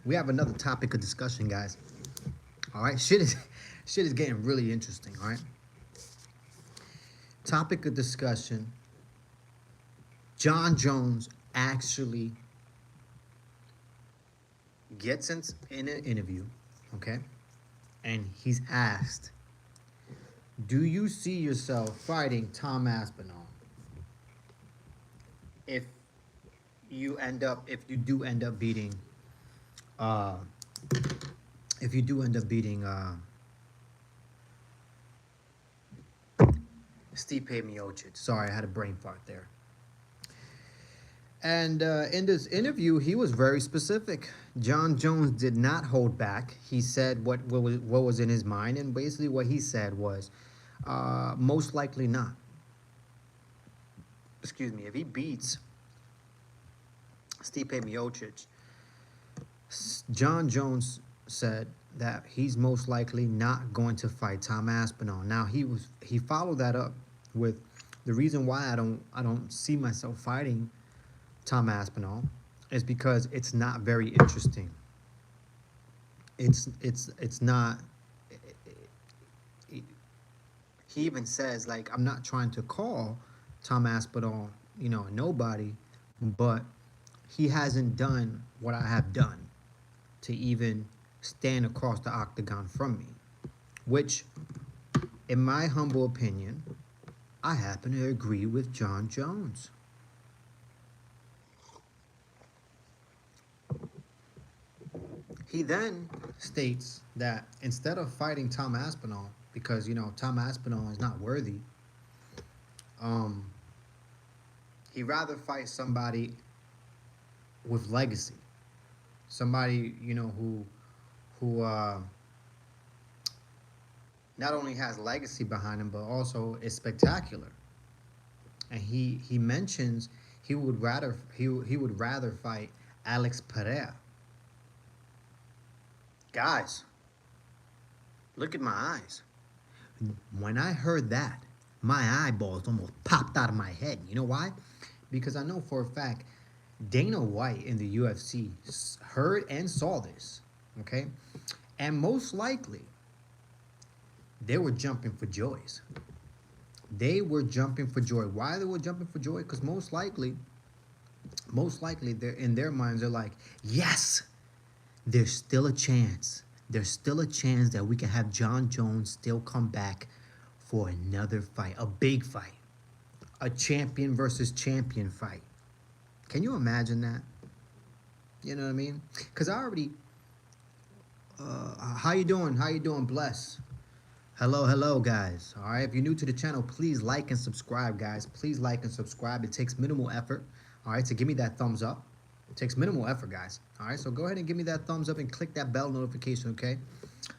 We have another topic of discussion, guys. All right, shit is getting really interesting. All right, topic of discussion. John Jones actually gets in an interview, okay, and he's asked, "Do you see yourself fighting Tom Aspinall if if you do end up beating, uh, if you do end up beating Stipe Miocic?" Sorry, I had a brain fart there. And in this interview, he was very specific. John Jones did not hold back. He said what was in his mind, and basically what he said was, most likely not. Excuse me. If he beats Stipe Miocic, John Jones said that he's most likely not going to fight Tom Aspinall. Now he followed that up with the reason why I don't see myself fighting Tom Aspinall is because it's not very interesting. It's not. He even says like I'm not trying to call Tom Aspinall, a nobody, but he hasn't done what I have done to even stand across the octagon from me, which, in my humble opinion, I happen to agree with John Jones. He then states that instead of fighting Tom Aspinall, because Tom Aspinall is not worthy, um, he'd rather fight somebody with legacy, somebody who not only has legacy behind him but also is spectacular. And he mentions he would rather fight Alex Pereira. Guys, look at my eyes. When I heard that, my eyeballs almost popped out of my head. You know why? Because I know for a fact Dana White in the UFC heard and saw this, okay? And most likely, they were jumping for joys. They were jumping for joy. Why they were jumping for joy? Because most likely, they're in their minds, they're like, yes, there's still a chance. There's still a chance that we can have John Jones still come back for another fight, a big fight, a champion versus champion fight. Can you imagine that? You know what I mean? Because I already, how you doing? How you doing? Bless. Hello, hello, guys. All right. If you're new to the channel, please like and subscribe, guys. Please like and subscribe. It takes minimal effort. All right, to give me that thumbs up. It takes minimal effort, guys. All right, so go ahead and give me that thumbs up and click that bell notification, okay?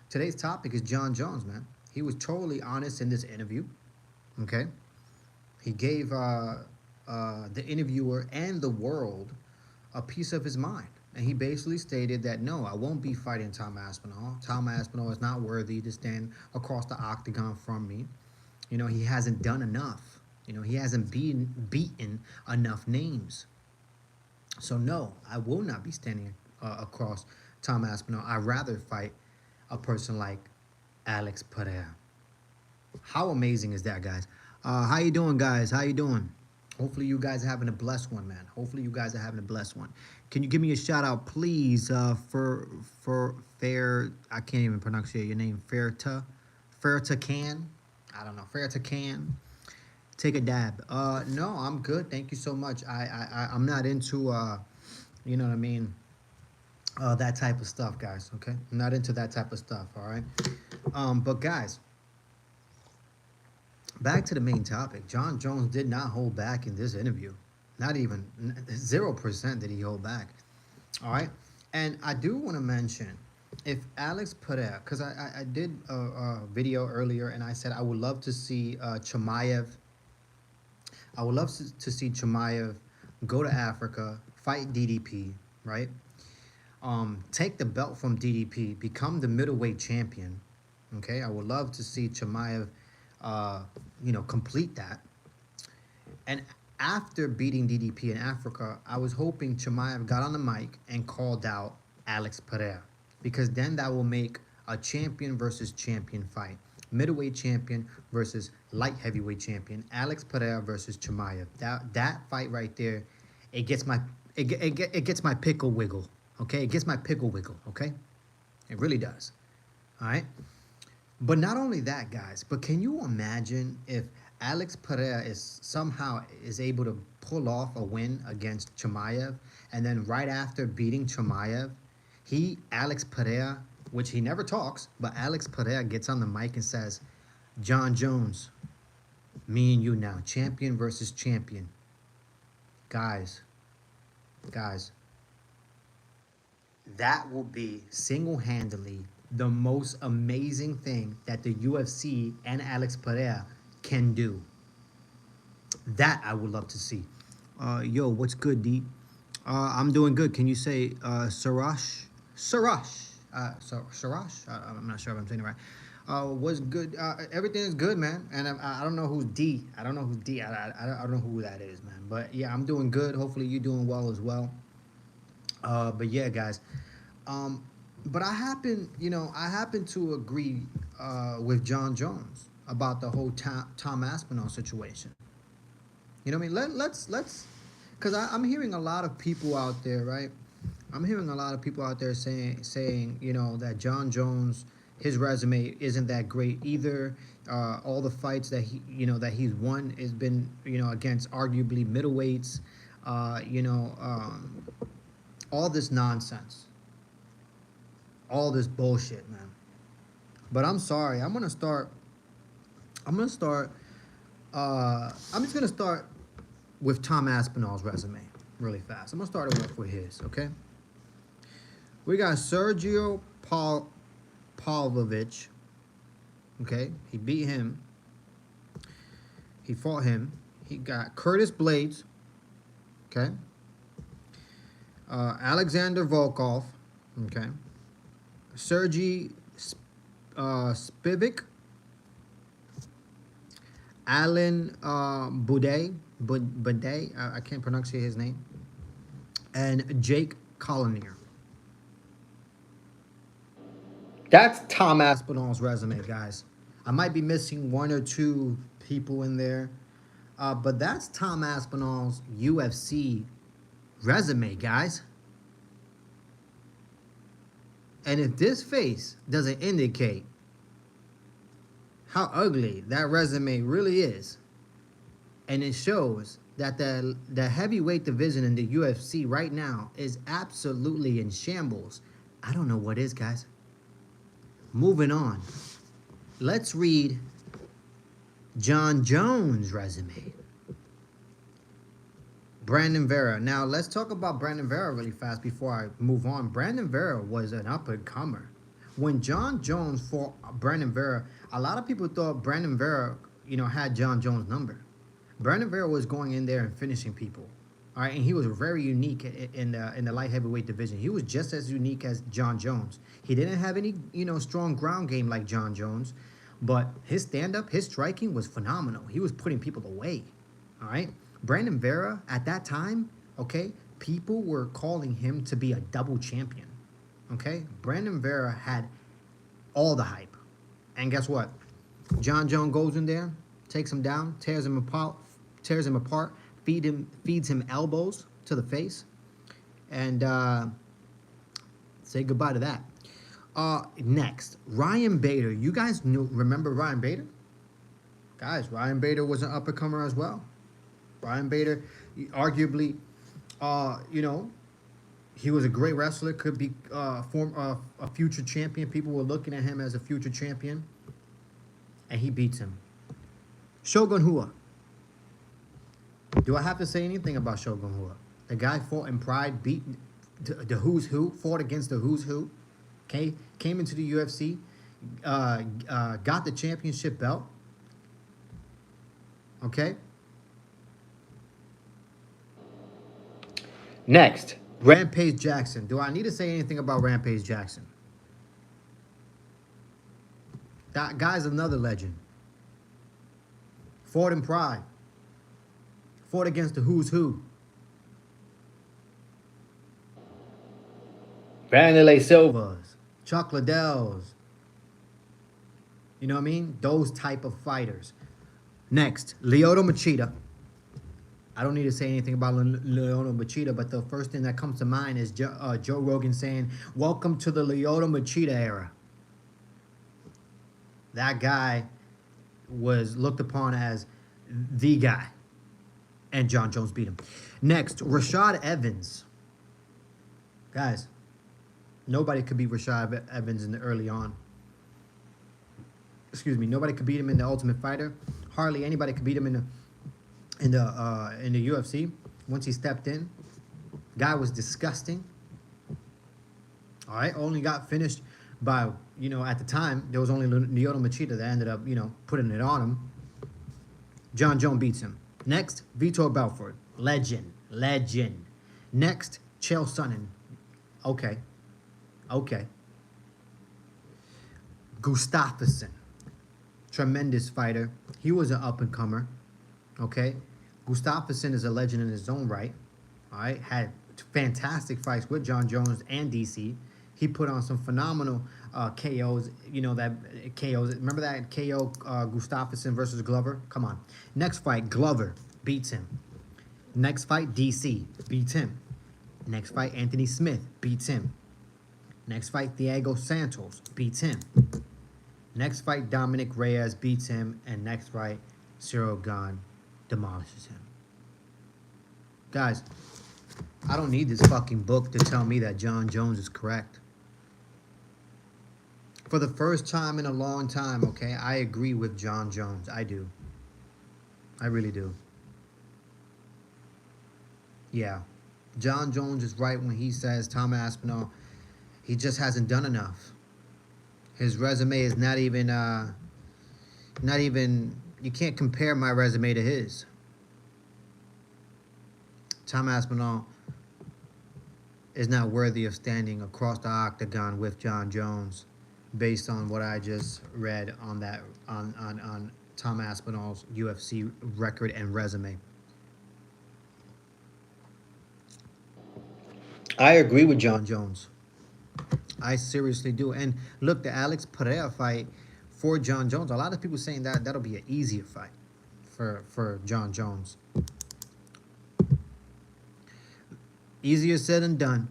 Today's topic is John Jones, man. He was totally honest in this interview, okay? He gave the interviewer and the world a piece of his mind. And he basically stated that no, I won't be fighting Tom Aspinall. Tom Aspinall is not worthy to stand across the octagon from me. He hasn't done enough. He hasn't beaten enough names. So no, I will not be standing across Tom Aspinall. I'd rather fight a person like Alex Pereira. How amazing is that, guys? How you doing, guys? How you doing? Hopefully you guys are having a blessed one, man. Hopefully you guys are having a blessed one. Can you give me a shout out, please, for Fair? I can't even pronounce your name. Fairta Can. I don't know. Fairta Can. Take a dab. No, I'm good. Thank you so much. I'm not into you know what I mean. That type of stuff, guys. Okay, I'm not into that type of stuff. All right. But guys, back to the main topic. John Jones did not hold back in this interview. Not even 0% did he hold back. All right. And I do want to mention if Alex Pereira, because I did a video earlier and I said I would love to see Chimaev. I would love to see Chimaev go to Africa, fight DDP, right? Take the belt from DDP, become the middleweight champion. Okay, I would love to see Chimaev, complete that. And after beating DDP in Africa, I was hoping Chimaev got on the mic and called out Alex Pereira, because then that will make a champion versus champion fight. Middleweight champion versus light heavyweight champion. Alex Pereira versus Chimaev. That fight right there, it gets my it gets my pickle wiggle. Okay, it gets my pickle wiggle. Okay, it really does. All right. But not only that, guys, but can you imagine if Alex Pereira is able to pull off a win against Chimaev, and then right after beating Chimaev, Alex Pereira, which he never talks, but Alex Pereira gets on the mic and says, "John Jones, me and you now, champion versus champion." Guys, guys, that will be single-handedly the most amazing thing that the UFC and Alex Pereira can do. That I would love to see. Yo, what's good, D? I'm doing good. Can you say Sarash? Sarash. Sarash? I'm not sure if I'm saying it right. What's good? Everything is good, man. And I don't know who's D. I don't know who's D. I don't know who that is, man. But yeah, I'm doing good. Hopefully you're doing well as well. But yeah, guys. But I happen to agree with John Jones about the whole Tom Aspinall situation. You know what I mean? Let's, because I'm hearing a lot of people out there, right? I'm hearing a lot of people out there saying, that John Jones, his resume isn't that great either. All the fights that he's won has been, against arguably middleweights. All this nonsense, all this bullshit, man. But I'm sorry. I'm just gonna start with Tom Aspinall's resume really fast. I'm gonna start it with his, okay? We got Sergio Pavlovich. Okay, he beat him. He fought him. He got Curtis Blades. Okay. Alexander Volkov. Okay. Sergey Spivak. Alan Boudet. I can't pronounce his name. And Jake Collier. That's Tom Aspinall's resume, guys. I might be missing one or two people in there. But that's Tom Aspinall's UFC resume, guys. And if this face doesn't indicate how ugly that resume really is, and it shows that the heavyweight division in the UFC right now is absolutely in shambles, I don't know what is, guys. Moving on. Let's read John Jones' resume. Brandon Vera. Now, let's talk about Brandon Vera really fast before I move on. Brandon Vera was an up-and-comer. When John Jones fought Brandon Vera, a lot of people thought Brandon Vera, had John Jones' number. Brandon Vera was going in there and finishing people. All right, and he was very unique in the light heavyweight division. He was just as unique as John Jones. He didn't have any, strong ground game like John Jones, but his stand-up, his striking was phenomenal. He was putting people away. All right, Brandon Vera at that time, okay, people were calling him to be a double champion. Okay, Brandon Vera had all the hype, and guess what? John Jones goes in there, takes him down, tears him apart. Feeds him elbows to the face, and say goodbye to that. Next, Ryan Bader. You guys remember Ryan Bader? Guys, Ryan Bader was an up-and-comer as well. Ryan Bader, arguably, he was a great wrestler. Could be a future champion. People were looking at him as a future champion, and he beats him. Shogun Rua. Do I have to say anything about Shogun Rua? The guy fought in Pride, beat the who's who, fought against the who's who, okay? Came into the UFC, got the championship belt, okay? Next, Rampage Jackson. Do I need to say anything about Rampage Jackson? That guy's another legend. Fought in Pride. Fought against the who's who. Vanderlei Silvas, Chuck Liddells. You know what I mean? Those type of fighters. Next, Lyoto Machida. I don't need to say anything about Lyoto Machida, but the first thing that comes to mind is Joe Rogan saying, "Welcome to the Lyoto Machida era." That guy was looked upon as the guy, and John Jones beat him. Next, Rashad Evans. Guys, nobody could beat Rashad Evans in the early on. Excuse me, nobody could beat him in the Ultimate Fighter. Hardly anybody could beat him in the UFC. Once he stepped in, guy was disgusting. All right, only got finished by, you know, at the time there was only Lyoto Machida that ended up, you know, putting it on him. John Jones beats him. Next, Vitor Belfort, legend. Next, Chael Sonnen. Okay. Gustafsson, tremendous fighter. He was an up and comer. Okay, Gustafsson is a legend in his own right. All right, had fantastic fights with John Jones and DC. He put on some phenomenal KOs. You know that KOs. Remember that KO Gustafsson versus Glover? Come on. Next fight, Glover beats him. Next fight, DC beats him. Next fight, Anthony Smith beats him. Next fight, Thiago Santos beats him. Next fight, Dominic Reyes beats him. And next fight, Cyril Gane demolishes him. Guys, I don't need this fucking book to tell me that John Jones is correct. For the first time in a long time, okay, I agree with John Jones. I do. I really do. Yeah. John Jones is right when he says Tom Aspinall, he just hasn't done enough. His resume is not even, you can't compare my resume to his. Tom Aspinall is not worthy of standing across the octagon with John Jones based on what I just read on that, on Tom Aspinall's UFC record and resume. I agree with John Jones. I seriously do. And look, the Alex Pereira fight for John Jones, a lot of people saying that that'll be an easier fight for John Jones. Easier said than done.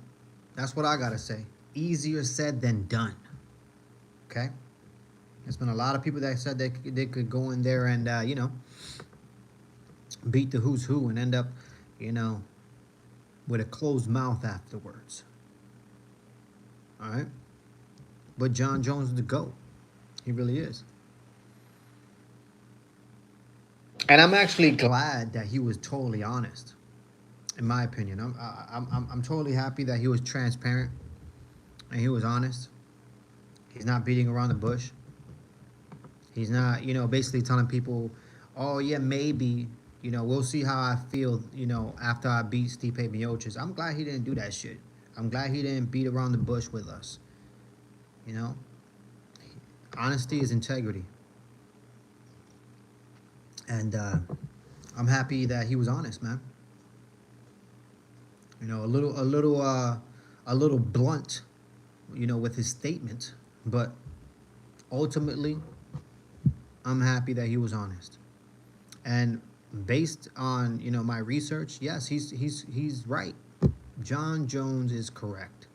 That's what I gotta say. Easier said than done. Okay? There's been a lot of people that said they could go in there and, you know, beat the who's who and end up, you know, with a closed mouth afterwards. All right? But John Jones is the GOAT. He really is. And I'm actually glad that he was totally honest, in my opinion. I'm totally happy that he was transparent and he was honest. He's not beating around the bush. He's not, you know, basically telling people, oh, yeah, maybe, you know, we'll see how I feel, you know, after I beat Stipe Miocic. I'm glad he didn't do that shit. I'm glad he didn't beat around the bush with us. You know? Honesty is integrity. And I'm happy that he was honest, man. You know, a little blunt, you know, with his statement, but ultimately, I'm happy that he was honest. And based on, you know, my research, yes, he's right. John Jones is correct.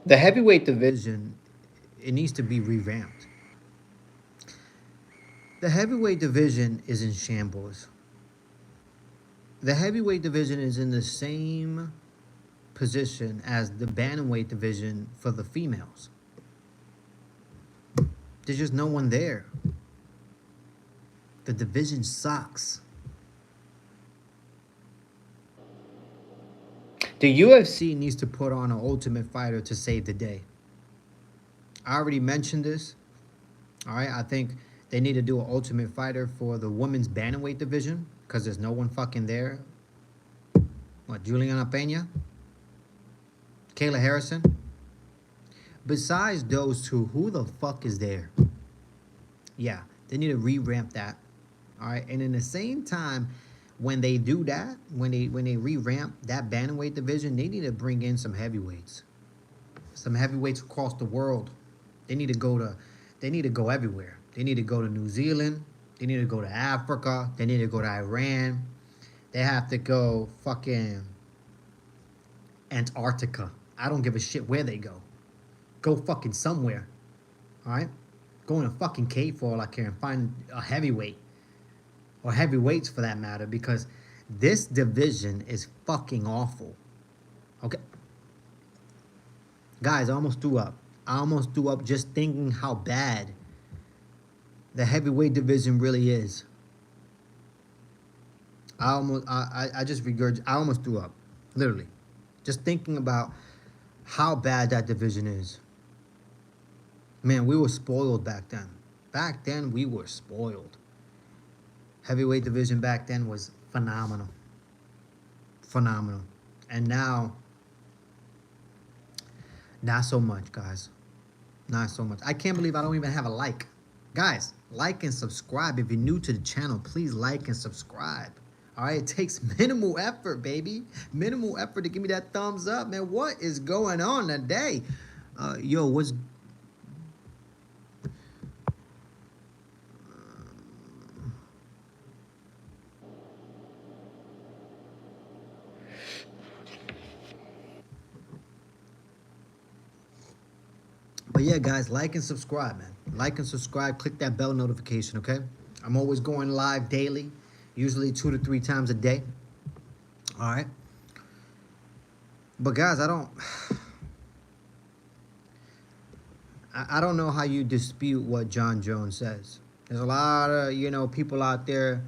The heavyweight division, it needs to be revamped. The heavyweight division is in shambles. The heavyweight division is in the same position as the bantamweight division for the females. There's just no one there. The division sucks. The UFC needs to put on an Ultimate Fighter to save the day. I already mentioned this. All right, I think they need to do an Ultimate Fighter for the women's bantamweight division because there's no one fucking there. What, Juliana Pena? Kayla Harrison? Besides those two, who the fuck is there? Yeah, they need to re-ramp that. All right, and in the same time, when they do that, when they re-ramp that bantamweight division, they need to bring in some heavyweights across the world. They need to go to, they need to go everywhere. They need to go to New Zealand. They need to go to Africa. They need to go to Iran. They have to go fucking Antarctica. I don't give a shit where they go. Go fucking somewhere. All right? Go in a fucking cave for all I care and find a heavyweight. Or heavyweights for that matter, because this division is fucking awful. Okay? Guys, I almost threw up. I almost threw up just thinking how bad the heavyweight division really is. I almost threw up. Literally. Just thinking about how bad that division is. Man, we were spoiled back then. Back then, we were spoiled. Heavyweight division back then was phenomenal. Phenomenal. And now, not so much, guys. Not so much. I can't believe I don't even have a like. Guys, like and subscribe. If you're new to the channel, please like and subscribe. All right, it takes minimal effort, baby. Minimal effort to give me that thumbs up, man. What is going on today? Yo, what's... But yeah, guys, like and subscribe, man. Like and subscribe. Click that bell notification, okay? I'm always going live daily, usually 2 to 3 times a day. All right? But guys, I don't know how you dispute what Jon Jones says. There's a lot of, people out there.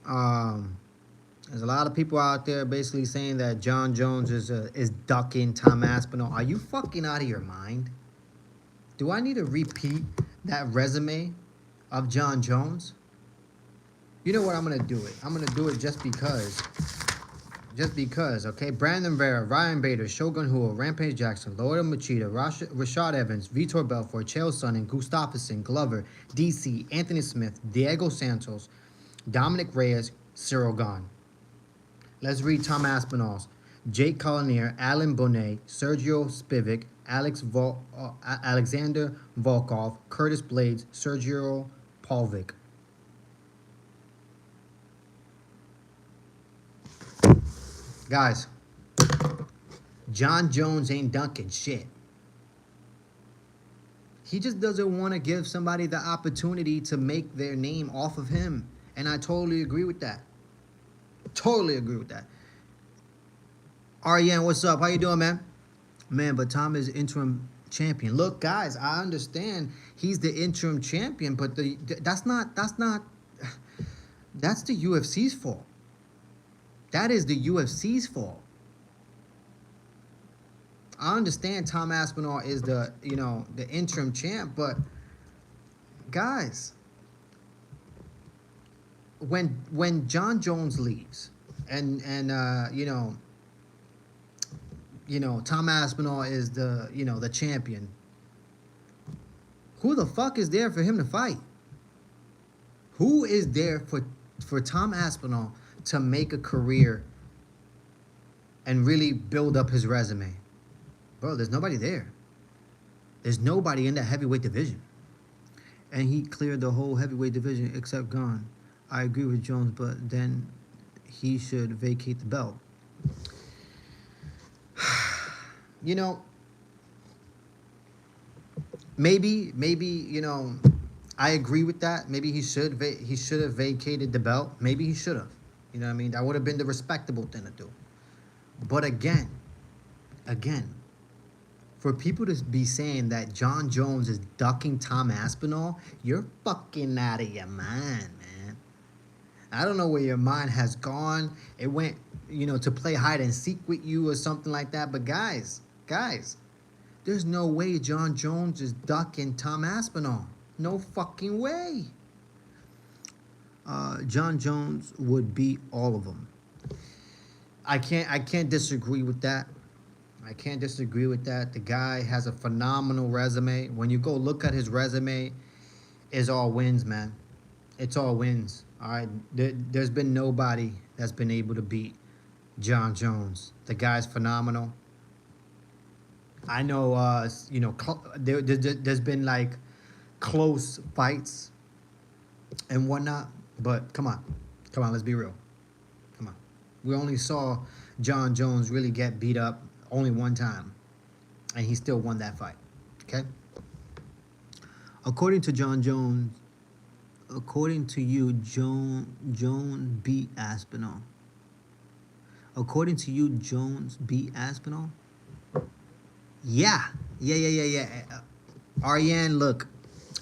There's a lot of people out there basically saying that Jon Jones is ducking Tom Aspinall. Are you fucking out of your mind? Do I need to repeat that resume of Jon Jones? You know what? I'm going to do it. I'm going to do it just because. Just because, okay? Brandon Vera, Ryan Bader, Shogun Rua, Rampage Jackson, Lyoto Machida, Rashad Evans, Vitor Belfort, Chael Sonnen, Gustafsson, Glover, DC, Anthony Smith, Diego Santos, Dominic Reyes, Cyril Gane. Let's read Tom Aspinall's. Jake Collier, Alan Bonet, Sergio Spivak, Alexander Volkov, Curtis Blades, Sergio Pavlik. Guys, Jon Jones ain't dunking shit. He just doesn't want to give somebody the opportunity to make their name off of him. And I totally agree with that. Totally agree with that. Ariane, what's up? How you doing, man? Man, but Tom is interim champion. Look, guys, I understand he's the interim champion, but that's the UFC's fault. That is the UFC's fault. I understand Tom Aspinall is the interim champ, but guys, when Jon Jones leaves and Tom Aspinall is the champion, who the fuck is there for him to fight? Who is there for Tom Aspinall to make a career and really build up his resume? Bro, there's nobody there. There's nobody in that heavyweight division. And he cleared the whole heavyweight division except Gane. I agree with Jones, but then he should vacate the belt. Maybe, I agree with that. Maybe he should have vacated the belt. Maybe he should have. You know what I mean? That would have been the respectable thing to do. But again, for people to be saying that Jon Jones is ducking Tom Aspinall, you're fucking out of your mind, man. I don't know where your mind has gone. It went, to play hide and seek with you or something like that. But guys, there's no way Jon Jones is ducking Tom Aspinall. No fucking way. Jon Jones would beat all of them. I can't disagree with that. I can't disagree with that. The guy has a phenomenal resume. When you go look at his resume, it's all wins, man. It's all wins. All right, there's been nobody that's been able to beat John Jones. The guy's phenomenal. I know, there's been like close fights and whatnot, but come on, let's be real. Come on, we only saw John Jones really get beat up only one time, and he still won that fight. Okay. According to John Jones, according to you, Jones beat Aspinall. According to you, Jones beat Aspinall? Yeah. Ariane, look,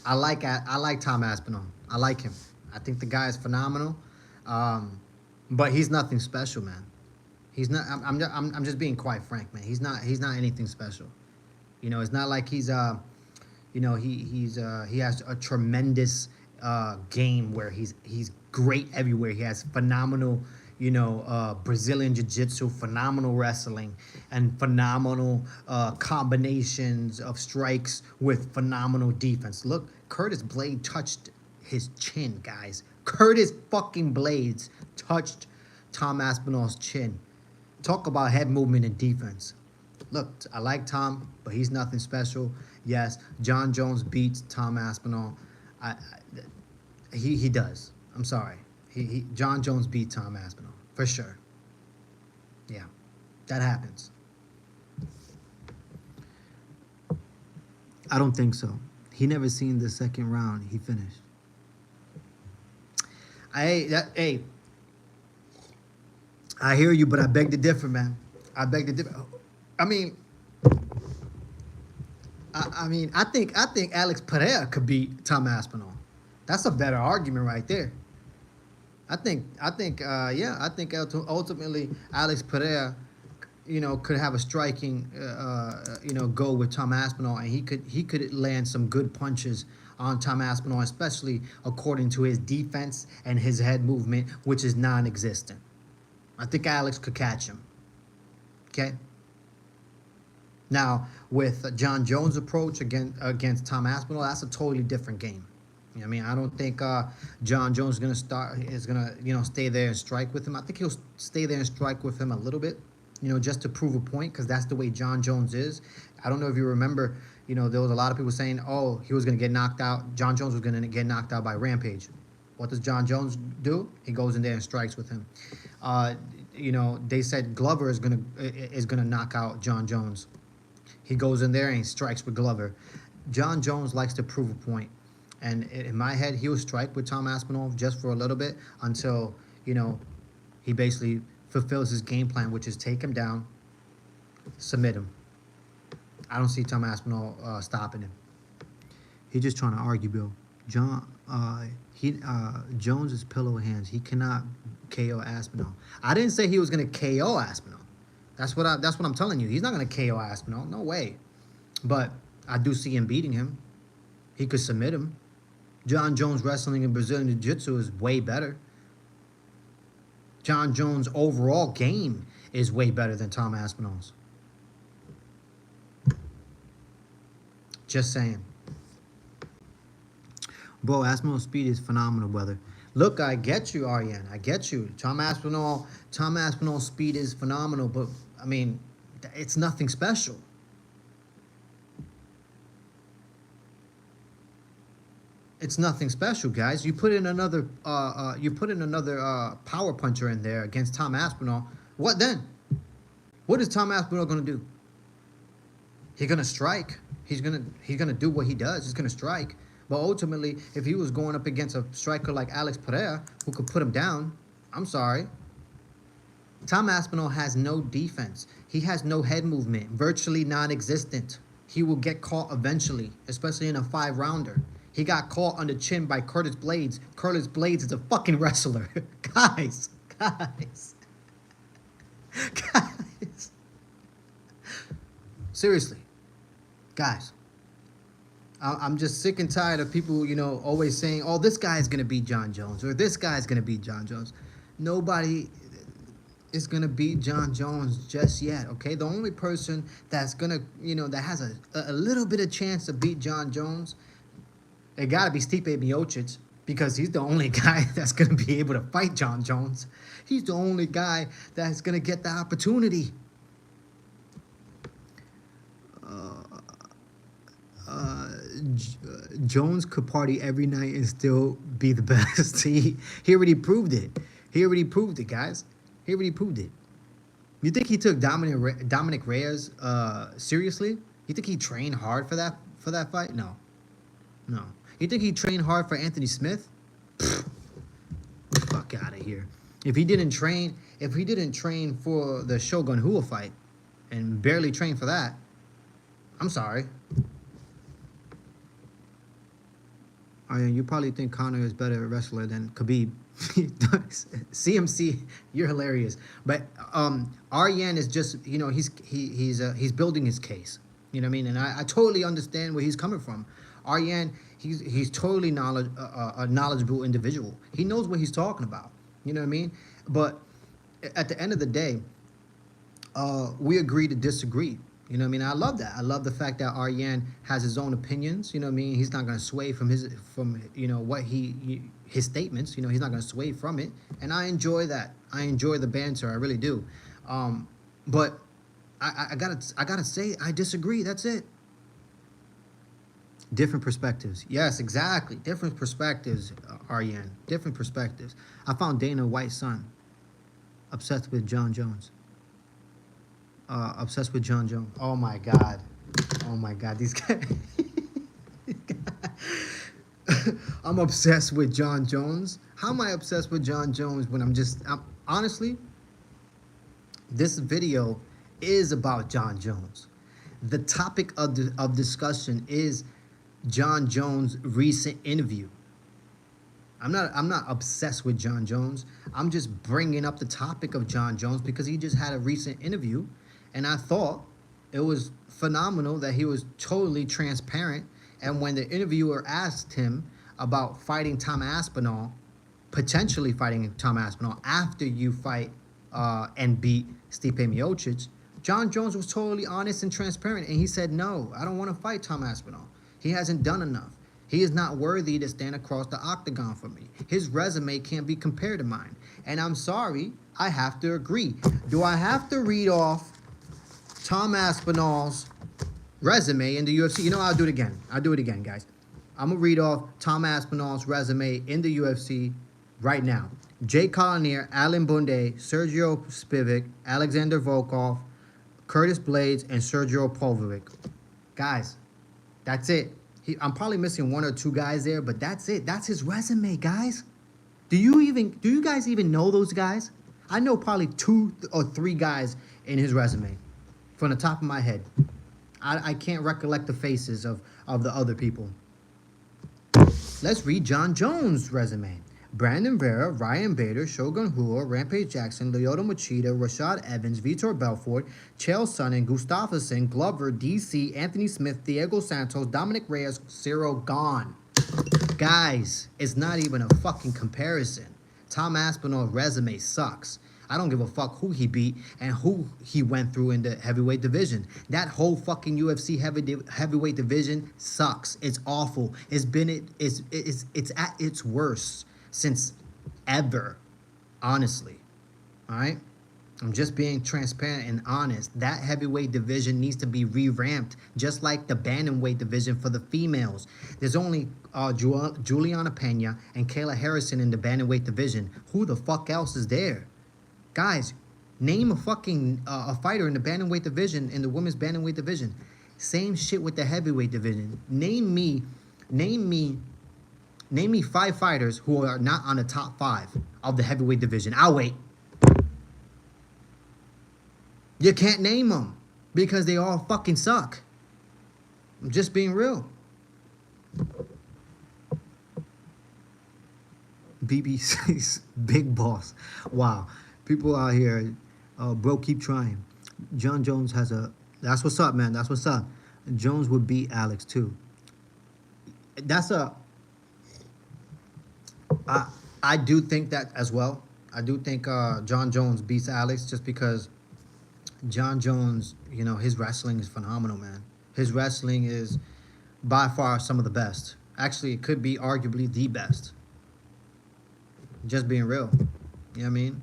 I like Tom Aspinall. I like him. I think the guy is phenomenal. But he's nothing special, man. He's not. I'm just being quite frank, man. He's not anything special. You know, it's not like he's he has a tremendous game where he's great everywhere. He has phenomenal, Brazilian jiu-jitsu, phenomenal wrestling, and phenomenal combinations of strikes with phenomenal defense. Look, Curtis Blade touched his chin, guys. Curtis fucking Blades touched Tom Aspinall's chin. Talk about head movement and defense. Look, I like Tom, but he's nothing special. Yes, John Jones beats Tom Aspinall. He does. I'm sorry. John Jones beat Tom Aspinall for sure. Yeah, that happens. I don't think so. He never seen the second round. He finished. Hey, I hear you, but I beg to differ, man. I beg to differ. I mean, I think Alex Pereira could beat Tom Aspinall. That's a better argument right there. I think ultimately Alex Pereira, could have a striking, go with Tom Aspinall, and he could land some good punches on Tom Aspinall, especially according to his defense and his head movement, which is non-existent. I think Alex could catch him. Okay. Now, with John Jones' approach against Tom Aspinall, that's a totally different game. I mean, I don't think John Jones is gonna stay there and strike with him. I think he'll stay there and strike with him a little bit, just to prove a point, because that's the way John Jones is. I don't know if you remember, there was a lot of people saying, oh, he was gonna get knocked out. John Jones was gonna get knocked out by Rampage. What does John Jones do? He goes in there and strikes with him. They said Glover is gonna knock out John Jones. He goes in there and he strikes with Glover. John Jones likes to prove a point. And in my head, he will strike with Tom Aspinall just for a little bit until, he basically fulfills his game plan, which is take him down, submit him. I don't see Tom Aspinall stopping him. He's just trying to argue, Bill. Jones is pillow hands. He cannot KO Aspinall. I didn't say he was going to KO Aspinall. That's what I'm telling you. He's not going to KO Aspinall. No way. But I do see him beating him. He could submit him. John Jones wrestling in Brazilian Jiu-Jitsu is way better. John Jones' overall game is way better than Tom Aspinall's. Just saying. Bro, Aspinall's speed is phenomenal, brother. Look, I get you, Ariane. I get you. Tom Aspinall's speed is phenomenal, but, I mean, it's nothing special. It's nothing special, guys. You put in another power puncher in there against Tom Aspinall. What then? What is Tom Aspinall gonna do? He's gonna strike. He's gonna do what he does. He's gonna strike. But ultimately, if he was going up against a striker like Alex Pereira, who could put him down, I'm sorry. Tom Aspinall has no defense. He has no head movement, virtually non-existent. He will get caught eventually, especially in a 5-rounder. He got caught on the chin by Curtis Blades. Curtis Blades is a fucking wrestler. Guys. Seriously. Guys. I'm just sick and tired of people, always saying, oh, this guy's going to beat John Jones, or this guy's going to beat John Jones. Nobody is going to beat John Jones just yet, okay? The only person that's going to, that has a little bit of chance to beat John Jones, it got to be Stipe Miocic. because he's the only guy that's going to be able to fight Jon Jones. He's the only guy that's going to get that opportunity. Jones could party every night and still be the best. He already proved it. He already proved it, guys. He already proved it. You think he took Dominic Reyes seriously? You think he trained hard for that fight? No. No. You think he trained hard for Anthony Smith? Pfft, fuck out of here. If he didn't train for the Shogun Rua fight and barely trained for that, I'm sorry. Oh, yeah, you probably think Conor is better wrestler than Khabib. CMC, you're hilarious. But Aryan is just, you know, he's building his case. You know what I mean? And I totally understand where he's coming from. Aryan, he's totally a knowledgeable individual. He knows what he's talking about. You know what I mean? But at the end of the day, we agree to disagree. You know what I mean? I love that. I love the fact that Aryan has his own opinions. You know what I mean? He's not going to sway from his statements. You know, he's not going to sway from it. And I enjoy that. I enjoy the banter. I really do. But I gotta say, I disagree. That's it. Different perspectives. Yes, exactly. Different perspectives, Aryan. Different perspectives. I found Dana White's son obsessed with Jon Jones. Obsessed with Jon Jones. Oh my God. Oh my God. These guys. I'm obsessed with Jon Jones. How am I obsessed with Jon Jones when I'm honestly, this video is about Jon Jones. The topic of discussion is Jon Jones' recent interview. I'm not obsessed with Jon Jones. I'm just bringing up the topic of Jon Jones because he just had a recent interview, and I thought it was phenomenal that he was totally transparent. And when the interviewer asked him about fighting Tom Aspinall, potentially fighting Tom Aspinall after you fight and beat Stipe Miocic, Jon Jones was totally honest and transparent, and he said, no, I don't want to fight Tom Aspinall. He hasn't done enough. He is not worthy to stand across the octagon for me. His resume can't be compared to mine. And I'm sorry, I have to agree. Do I have to read off Tom Aspinall's resume in the UFC? You know, I'll do it again. I'll do it again, guys. I'm going to read off Tom Aspinall's resume in the UFC right now. Jay Cannonier, Alan Bunde, Sergio Spivak, Alexander Volkov, Curtis Blades, and Sergio Pavlovic. Guys, that's it. I'm probably missing one or two guys there, but that's it. That's his resume, guys. Do you guys even know those guys? I know probably 2 or 3 guys in his resume from the top of my head. I can't recollect the faces of the other people. Let's read Jon Jones' resume. Brandon Vera, Ryan Bader, Shogun Rua, Rampage Jackson, Lyoto Machida, Rashad Evans, Vitor Belfort, Chael Sonnen, Gustafsson, Glover, DC, Anthony Smith, Diego Santos, Dominic Reyes, Cyril Gane. Guys, it's not even a fucking comparison. Tom Aspinall's resume sucks. I don't give a fuck who he beat and who he went through in the heavyweight division. That whole fucking UFC heavyweight division sucks. It's awful. It's at its worst since ever, honestly. All right? I'm just being transparent and honest. That heavyweight division needs to be re-ramped, just like the bantamweight division for the females. There's only Juliana Pena and Kayla Harrison in the bantamweight division. Who the fuck else is there? Guys, name a fucking a fighter in the bantamweight division, in the women's bantamweight division. Same shit with the heavyweight division. Name me 5 fighters who are not on the top 5 of the heavyweight division. I'll wait. You can't name them because they all fucking suck. I'm just being real. BBC's Big Boss. Wow. People out here, bro, keep trying. Jon Jones has a... That's what's up, man. That's what's up. Jones would beat Alex, too. That's a... I do think that as well. I do think Jon Jones beats Alex just because Jon Jones, you know, his wrestling is phenomenal, man. His wrestling is by far some of the best. Actually, it could be arguably the best. Just being real. You know what I mean?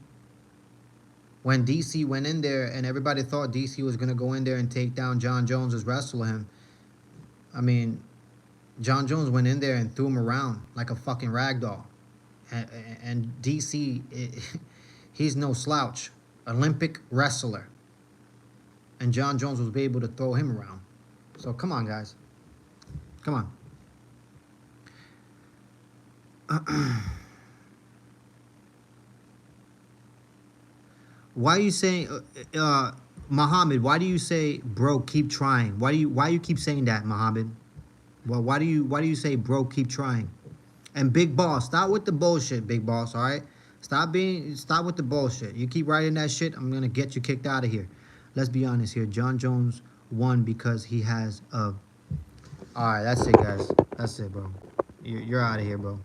When DC went in there and everybody thought DC was going to go in there and take down John Jones as wrestle him, I mean, John Jones went in there and threw him around like a fucking rag doll. And DC, he's no slouch. Olympic wrestler. And John Jones was able to throw him around. So come on, guys. Come on. Why are you saying, Muhammad? Why do you say, bro, keep trying? Why you keep saying that, Muhammad? Well, why do you say, bro, keep trying? And Big Boss, stop with the bullshit, Big Boss. All right, stop with the bullshit. You keep writing that shit, I'm gonna get you kicked out of here. Let's be honest here. John Jones won because he has a. All right, that's it, guys. That's it, bro. You're out of here, bro.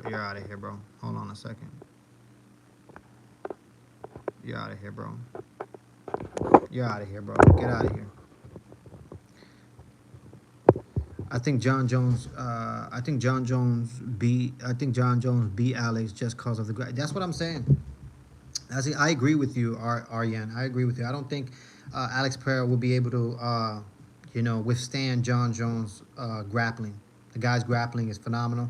You're out of here, bro. Hold on a second. You're out of here, bro. You're out of here, bro. Get out of here. I think John Jones beat Alex just because of the. That's what I'm saying. I agree with you, Aryan. I agree with you. I don't think Alex Pereira will be able to, withstand John Jones' grappling. The guy's grappling is phenomenal.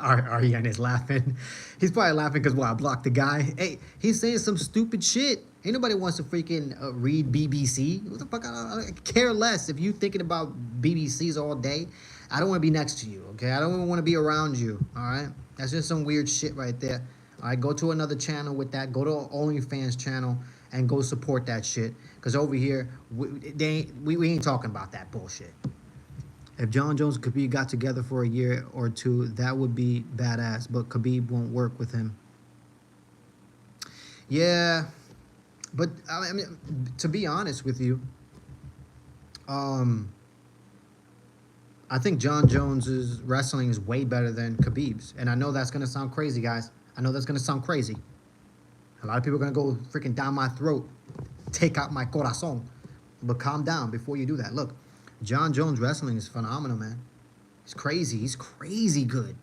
Aryan is laughing. He's probably laughing because, I blocked the guy. Hey, he's saying some stupid shit. Ain't nobody wants to freaking read BBC. What the fuck? I care less if you thinking about BBCs all day. I don't want to be next to you, okay? I don't even want to be around you, all right? That's just some weird shit right there. All right, go to another channel with that. Go to OnlyFans channel and go support that shit. Because over here, we ain't talking about that bullshit. If John Jones and Khabib got together for a year or two, that would be badass. But Khabib won't work with him. Yeah, but I mean, to be honest with you, I think John Jones's wrestling is way better than Khabib's, and I know that's gonna sound crazy, guys. I know that's gonna sound crazy. A lot of people are gonna go freaking down my throat, take out my corazón. But calm down before you do that. Look. John Jones wrestling is phenomenal, man. He's crazy. He's crazy good.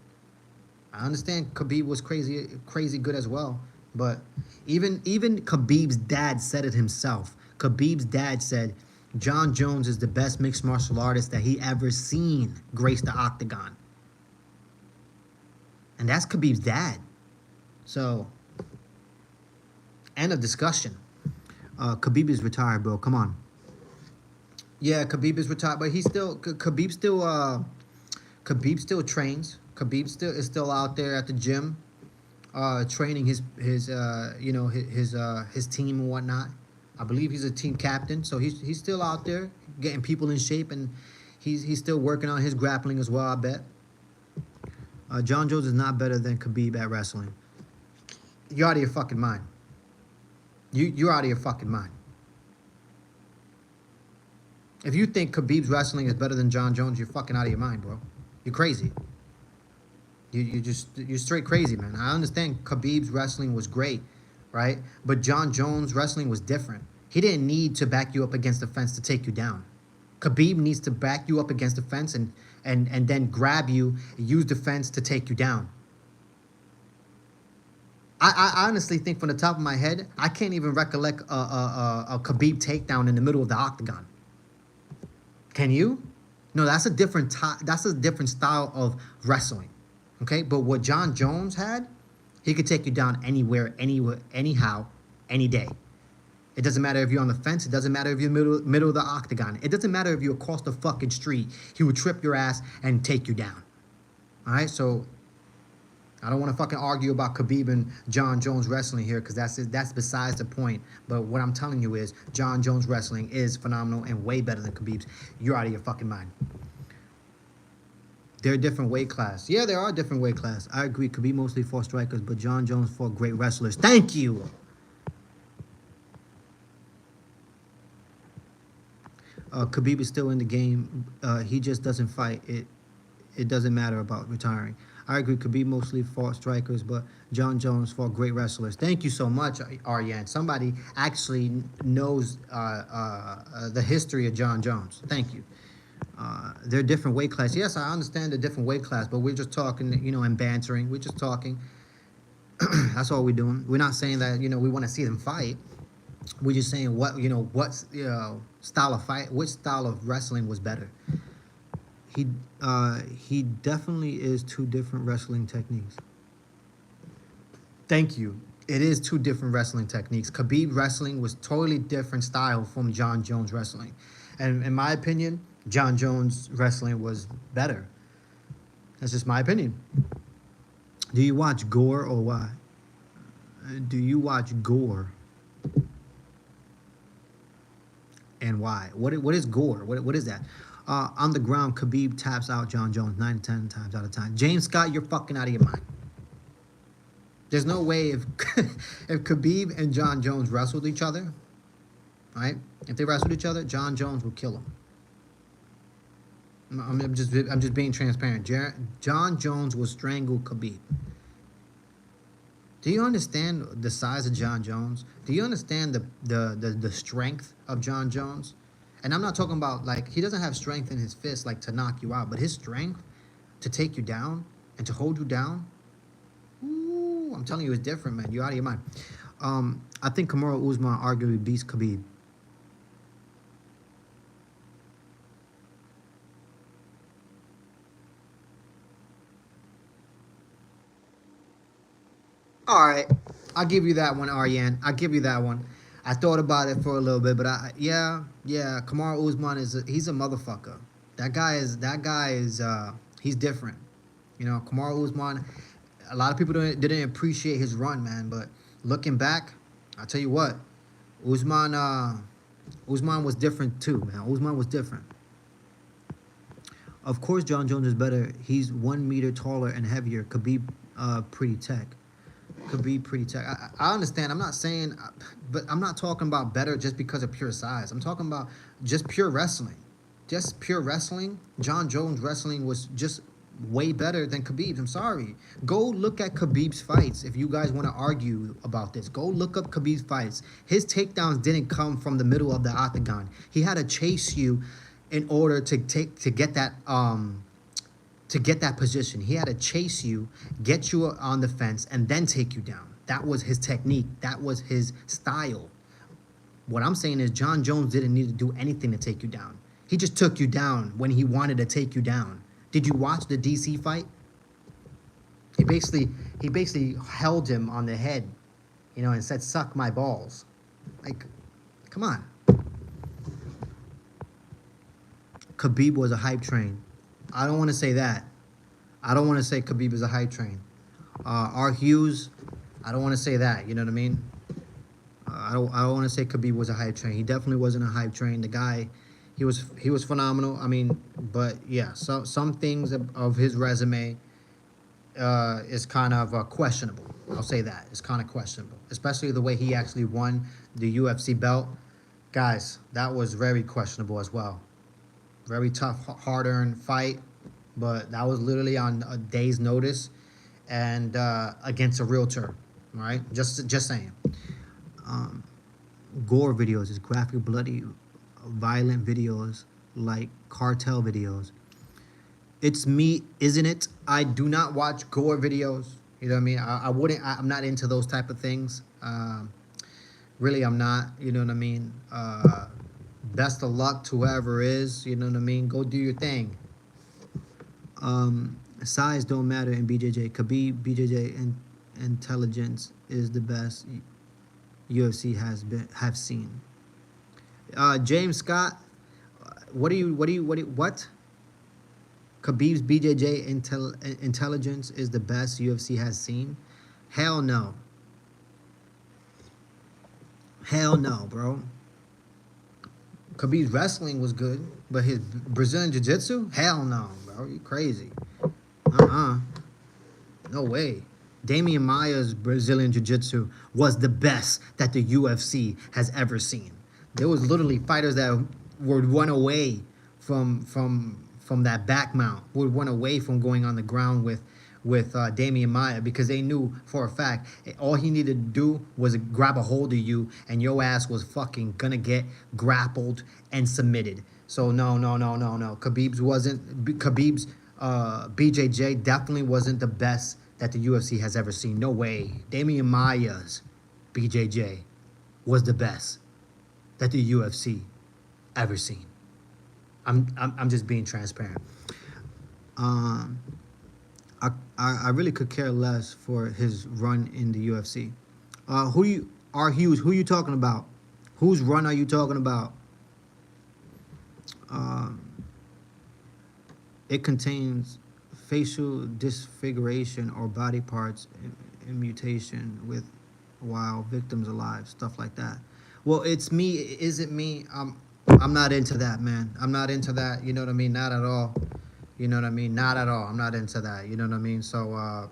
I understand Khabib was crazy good as well. But even Khabib's dad said it himself. Khabib's dad said John Jones is the best mixed martial artist that he ever seen grace the octagon. And that's Khabib's dad. So, end of discussion. Khabib is retired, bro. Come on. Yeah, Khabib is retired, but Khabib still trains. Khabib is still out there at the gym, training his team and whatnot. I believe he's a team captain, so he's still out there getting people in shape, and he's still working on his grappling as well. I bet. John Jones is not better than Khabib at wrestling. You're out of your fucking mind. You're out of your fucking mind. If you think Khabib's wrestling is better than John Jones, you're fucking out of your mind, bro. You're crazy. You're straight crazy, man. I understand Khabib's wrestling was great, right? But John Jones' wrestling was different. He didn't need to back you up against the fence to take you down. Khabib needs to back you up against the fence and then grab you, use the fence to take you down. I honestly think from the top of my head, I can't even recollect a Khabib takedown in the middle of the octagon. Can you? No, that's a different style of wrestling. Okay? But what John Jones had, he could take you down anywhere, anyhow, any day. It doesn't matter if you're on the fence. It doesn't matter if you're middle of the octagon. It doesn't matter if you're across the fucking street. He would trip your ass and take you down. All right? So I don't want to fucking argue about Khabib and John Jones wrestling here because that's besides the point. But what I'm telling you is John Jones wrestling is phenomenal and way better than Khabib's. You're out of your fucking mind. They're a different weight class. Yeah, there are different weight class. I agree. Khabib mostly fought strikers, but John Jones fought great wrestlers. Thank you. Khabib is still in the game. He just doesn't fight. It doesn't matter about retiring. I agree. Khabib mostly fought strikers, but John Jones fought great wrestlers. Thank you so much, Aryan. Somebody actually knows the history of John Jones. Thank you. they're different weight class. Yes, I understand the different weight class, but we're just talking, you know, and bantering. We're just talking. That's all we're doing. We're not saying that, you know, we want to see them fight. We're just saying what, you know, what's style of fight, which style of wrestling was better. He definitely is two different wrestling techniques. Thank you. It is two different wrestling techniques. Khabib wrestling was totally different style from Jon Jones wrestling. And in my opinion, Jon Jones wrestling was better. That's just my opinion. Do you watch gore or why? Do you watch gore? And why? What is gore? What is that? On the ground, Khabib taps out Jon Jones 9 to 10 times out of time. James Scott, you're fucking out of your mind. There's no way if if Khabib and Jon Jones wrestled each other, right? If they wrestled each other, Jon Jones would kill him. I'm just being transparent. Jon Jones will strangle Khabib. Do you understand the size of Jon Jones? Do you understand the strength of Jon Jones? And I'm not talking about, like, he doesn't have strength in his fist, like, to knock you out, but his strength to take you down and to hold you down, ooh, I'm telling you, it's different, man. You're out of your mind. I think Kamaru Usman arguably beats Khabib. All right, I'll give you that one, Aryan. I'll give you that one. I thought about it for a little bit, but yeah, Kamaru Usman he's a motherfucker. That guy is he's different. You know, Kamaru Usman. A lot of people didn't appreciate his run, man. But looking back, I'll tell you what, Usman was different too, man. Usman was different. Of course, Jon Jones is better. He's 1 meter taller and heavier. Khabib, pretty tech. Khabib pretty tech. I understand. I'm not saying, but I'm not talking about better just because of pure size. I'm talking about just pure wrestling. Just pure wrestling. Jon Jones wrestling was just way better than Khabib's. I'm sorry. Go look at Khabib's fights if you guys want to argue about this. Go look up Khabib's fights. His takedowns didn't come from the middle of the octagon. He had to chase you in order to get that position. He had to chase you, get you on the fence, and then take you down. That was his technique. That was his style. What I'm saying is Jon Jones didn't need to do anything to take you down. He just took you down when he wanted to take you down. Did you watch the DC fight? He basically held him on the head, you know, and said, "Suck my balls." Like, come on. Khabib was a hype train. I don't want to say that. I don't want to say Khabib is a hype train. R. Hughes, I don't want to say that. You know what I mean? I don't want to say Khabib was a hype train. He definitely wasn't a hype train. The guy, he was phenomenal. I mean, but yeah, some things of his resume is kind of questionable. I'll say that. It's kind of questionable, especially the way he actually won the UFC belt. Guys, that was very questionable as well. Very tough, hard-earned fight, but that was literally on a day's notice and against a realtor, right? Just saying. Gore videos is graphic, bloody, violent videos like cartel videos. It's me, isn't it? I do not watch gore videos. You know what I mean? I wouldn't. I'm not into those type of things. Really, I'm not. You know what I mean? Best of luck to whoever is. You know what I mean? Go do your thing. Size don't matter in BJJ. Khabib, BJJ intelligence is the best UFC have seen. James Scott, what? Khabib's BJJ intelligence is the best UFC has seen? Hell no. Hell no, bro. Khabib's wrestling was good, but his Brazilian Jiu-Jitsu? Hell no, bro. You crazy. No way. Damian Maia's Brazilian Jiu-Jitsu was the best that the UFC has ever seen. There was literally fighters that would run away from that back mount, would run away from going on the ground with Damian Maia, because they knew for a fact all he needed to do was grab a hold of you and your ass was fucking gonna get grappled and submitted. So no, no, no, no, no. Khabib's BJJ definitely wasn't the best that the UFC has ever seen. No way. Damian Maia's BJJ was the best that the UFC ever seen. I'm just being transparent. Um, I really could care less for his run in the UFC. Who you R Hughes? Who you talking about? Whose run are you talking about? Um, it contains facial disfiguration or body parts in mutation with while victims alive, stuff like that. Well, it's me. Is it me? I'm not into that, man. I'm not into that. You know what I mean? Not at all. You know what I mean? Not at all. I'm not into that. You know what I mean? So,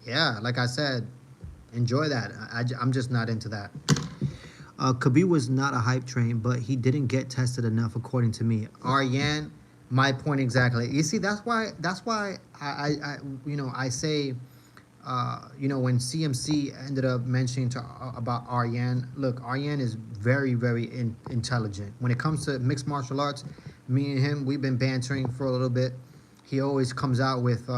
yeah, like I said, enjoy that. I'm just not into that. Khabib was not a hype train, but he didn't get tested enough, according to me. Aryan, my point exactly. You see, that's why I say, when CMC ended up mentioning about Aryan, look, Aryan is very, very intelligent. When it comes to mixed martial arts, me and him, we've been bantering for a little bit. He always comes out with,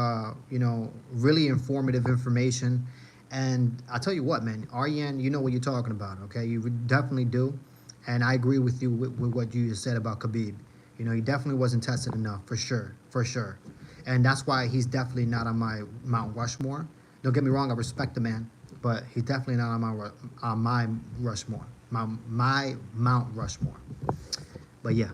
really informative information. And I'll tell you what, man, Aryan, you know what you're talking about, okay? You definitely do. And I agree with you with what you just said about Khabib. You know, he definitely wasn't tested enough, for sure, for sure. And that's why he's definitely not on my Mount Rushmore. Don't get me wrong, I respect the man, but he's definitely not on my Rushmore, my Mount Rushmore. But yeah,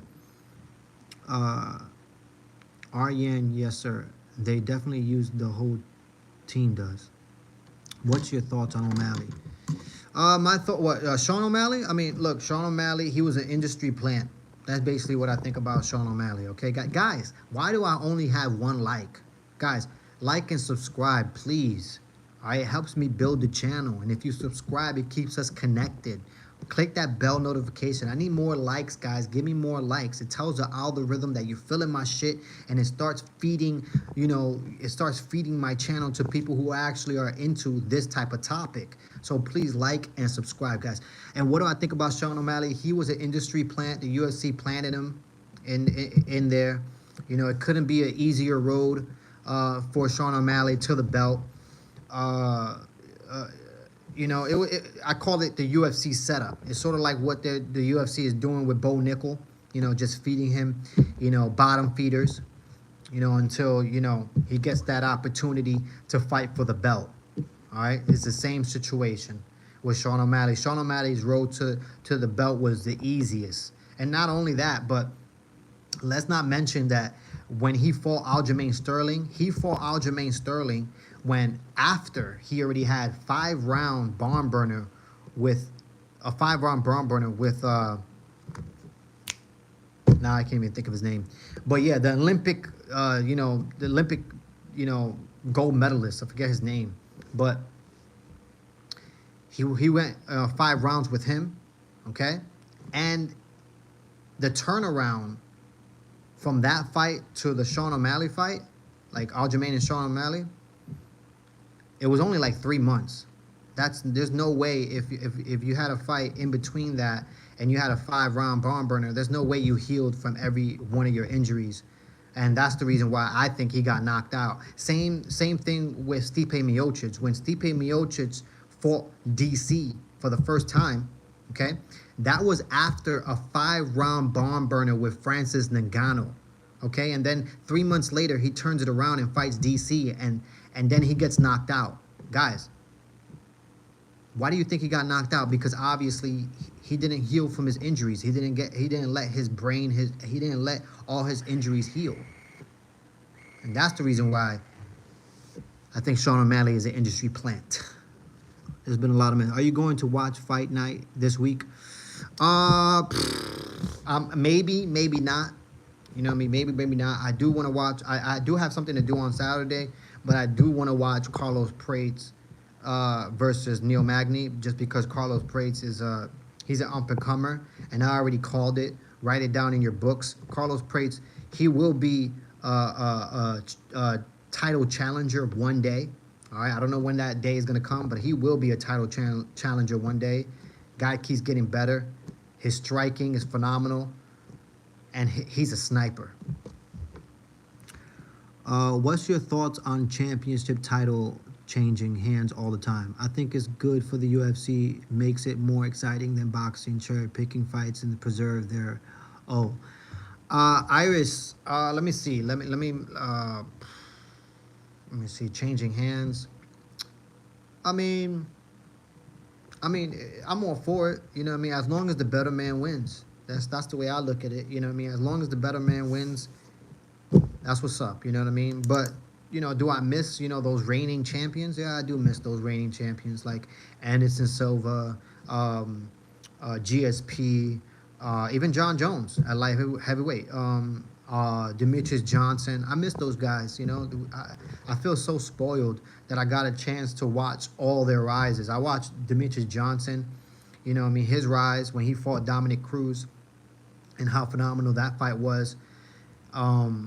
Aryan, yes sir. They definitely use the whole team does. What's your thoughts on O'Malley? My thought, Sean O'Malley? I mean, look, Sean O'Malley, he was an industry plant. That's basically what I think about Sean O'Malley, okay? Guys, why do I only have one like? Guys, like and subscribe, please. All right, it helps me build the channel. And if you subscribe, it keeps us connected. Click that bell notification. I need more likes, guys. Give me more likes. It tells the algorithm that you're feeling my shit, and it starts feeding, my channel to people who actually are into this type of topic. So please like and subscribe, guys. And what do I think about Sean O'Malley? He was an industry plant. The UFC planted him in there. You know, it couldn't be an easier road for Sean O'Malley to the belt. I call it the UFC setup. It's sort of like what the UFC is doing with Bo Nickel, just feeding him, bottom feeders, until, he gets that opportunity to fight for the belt. All right. It's the same situation with Sean O'Malley. Sean O'Malley's road to the belt was the easiest. And not only that, but let's not mention that when he fought Aljamain Sterling, when after he already had 5-round barn burner with now I can't even think of his name, but yeah, the Olympic gold medalist, I forget his name, but he went 5 rounds with him, okay, and the turnaround from that fight to the Sean O'Malley fight, like Aljamain and Sean O'Malley, it was only like 3 months. There's no way if you had a fight in between that and you had a 5-round barn burner, there's no way you healed from every one of your injuries. And that's the reason why I think he got knocked out. Same thing with Stipe Miocic. When Stipe Miocic fought DC for the first time, okay, that was after a 5-round barn burner with Francis Ngannou, okay? And then 3 months later, he turns it around and fights DC, and then he gets knocked out. Guys, why do you think he got knocked out? Because obviously he didn't heal from his injuries. He didn't let all his injuries heal. And that's the reason why I think Sean O'Malley is an industry plant. There's been a lot of men. Are you going to watch Fight Night this week? Maybe not. You know what I mean? Maybe not. I do want to watch. I do have something to do on Saturday, but I do want to watch Carlos Prates versus Neil Magny, just because Carlos Prates is he's an up-and-comer, and I already called it. Write it down in your books. Carlos Prates, he will be a title challenger one day. All right, I don't know when that day is going to come, but he will be a title challenger one day. Guy keeps getting better. His striking is phenomenal. and he's a sniper. What's your thoughts on championship title changing hands all the time? I think it's good for the UFC, makes it more exciting than boxing, cherry picking fights and preserve their. Oh, Iris. Let me see. Let me see. Changing hands. I mean, I'm all for it. You know what I mean? As long as the better man wins. That's the way I look at it. You know what I mean? As long as the better man wins, that's what's up. You know what I mean? But do I miss those reigning champions? Yeah, I do miss those reigning champions like Anderson Silva, GSP, even John Jones at light heavyweight. Demetrius Johnson. I miss those guys. I feel so spoiled that I got a chance to watch all their rises. I watched Demetrius Johnson, his rise when he fought Dominic Cruz and how phenomenal that fight was. Before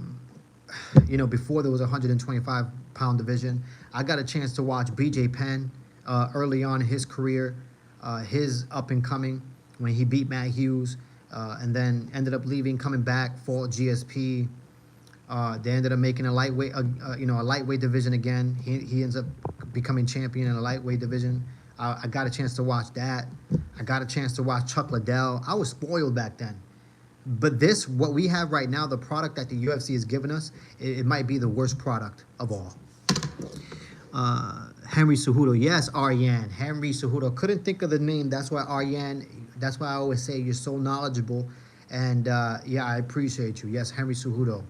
there was a 125-pound division. I got a chance to watch BJ Penn early on in his career, his up and coming when he beat Matt Hughes. And then ended up leaving, coming back, fought GSP. They ended up making a lightweight, a lightweight division again. He ends up becoming champion in a lightweight division. I got a chance to watch that. I got a chance to watch Chuck Liddell. I was spoiled back then. But what we have right now, the product that the UFC has given us, it might be the worst product of all. Henry Cejudo. Yes, Ariane. Henry Cejudo. Couldn't think of the name. That's why Ariane, that's why I always say you're so knowledgeable. And yeah, I appreciate you. Yes, Henry Cejudo.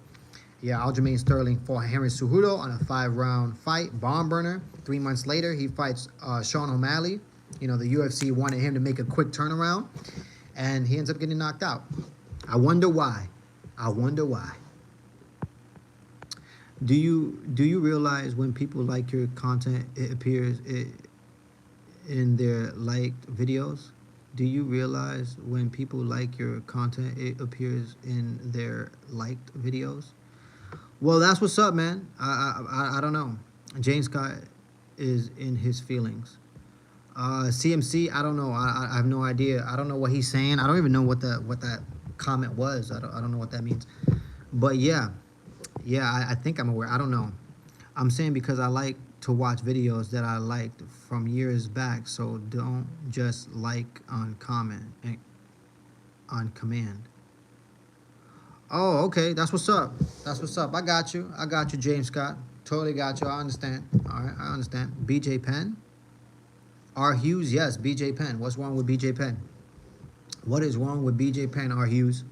Yeah, Aljamain Sterling fought Henry Cejudo on a 5-round fight. Bomb burner. 3 months later, he fights Sean O'Malley. The UFC wanted him to make a quick turnaround. And he ends up getting knocked out. I wonder why. I wonder why. Do you realize when people like your content, it appears in their liked videos? Do you realize when people like your content, it appears in their liked videos? Well, that's what's up, man. I don't know. James Scott is in his feelings. CMC, I don't know. I have no idea. I don't know what he's saying. I don't even know what that comment was. I don't know what that means. But yeah, I think I'm aware. I don't know. I'm saying because I like to watch videos that I liked from years back. So don't just like on command. Oh, okay. That's what's up. That's what's up. I got you, James Scott. Totally got you. I understand. All right, I understand. BJ Penn. R. Hughes. Yes, BJ Penn. What's wrong with BJ Penn? What is wrong with BJ Penn, R. Hughes?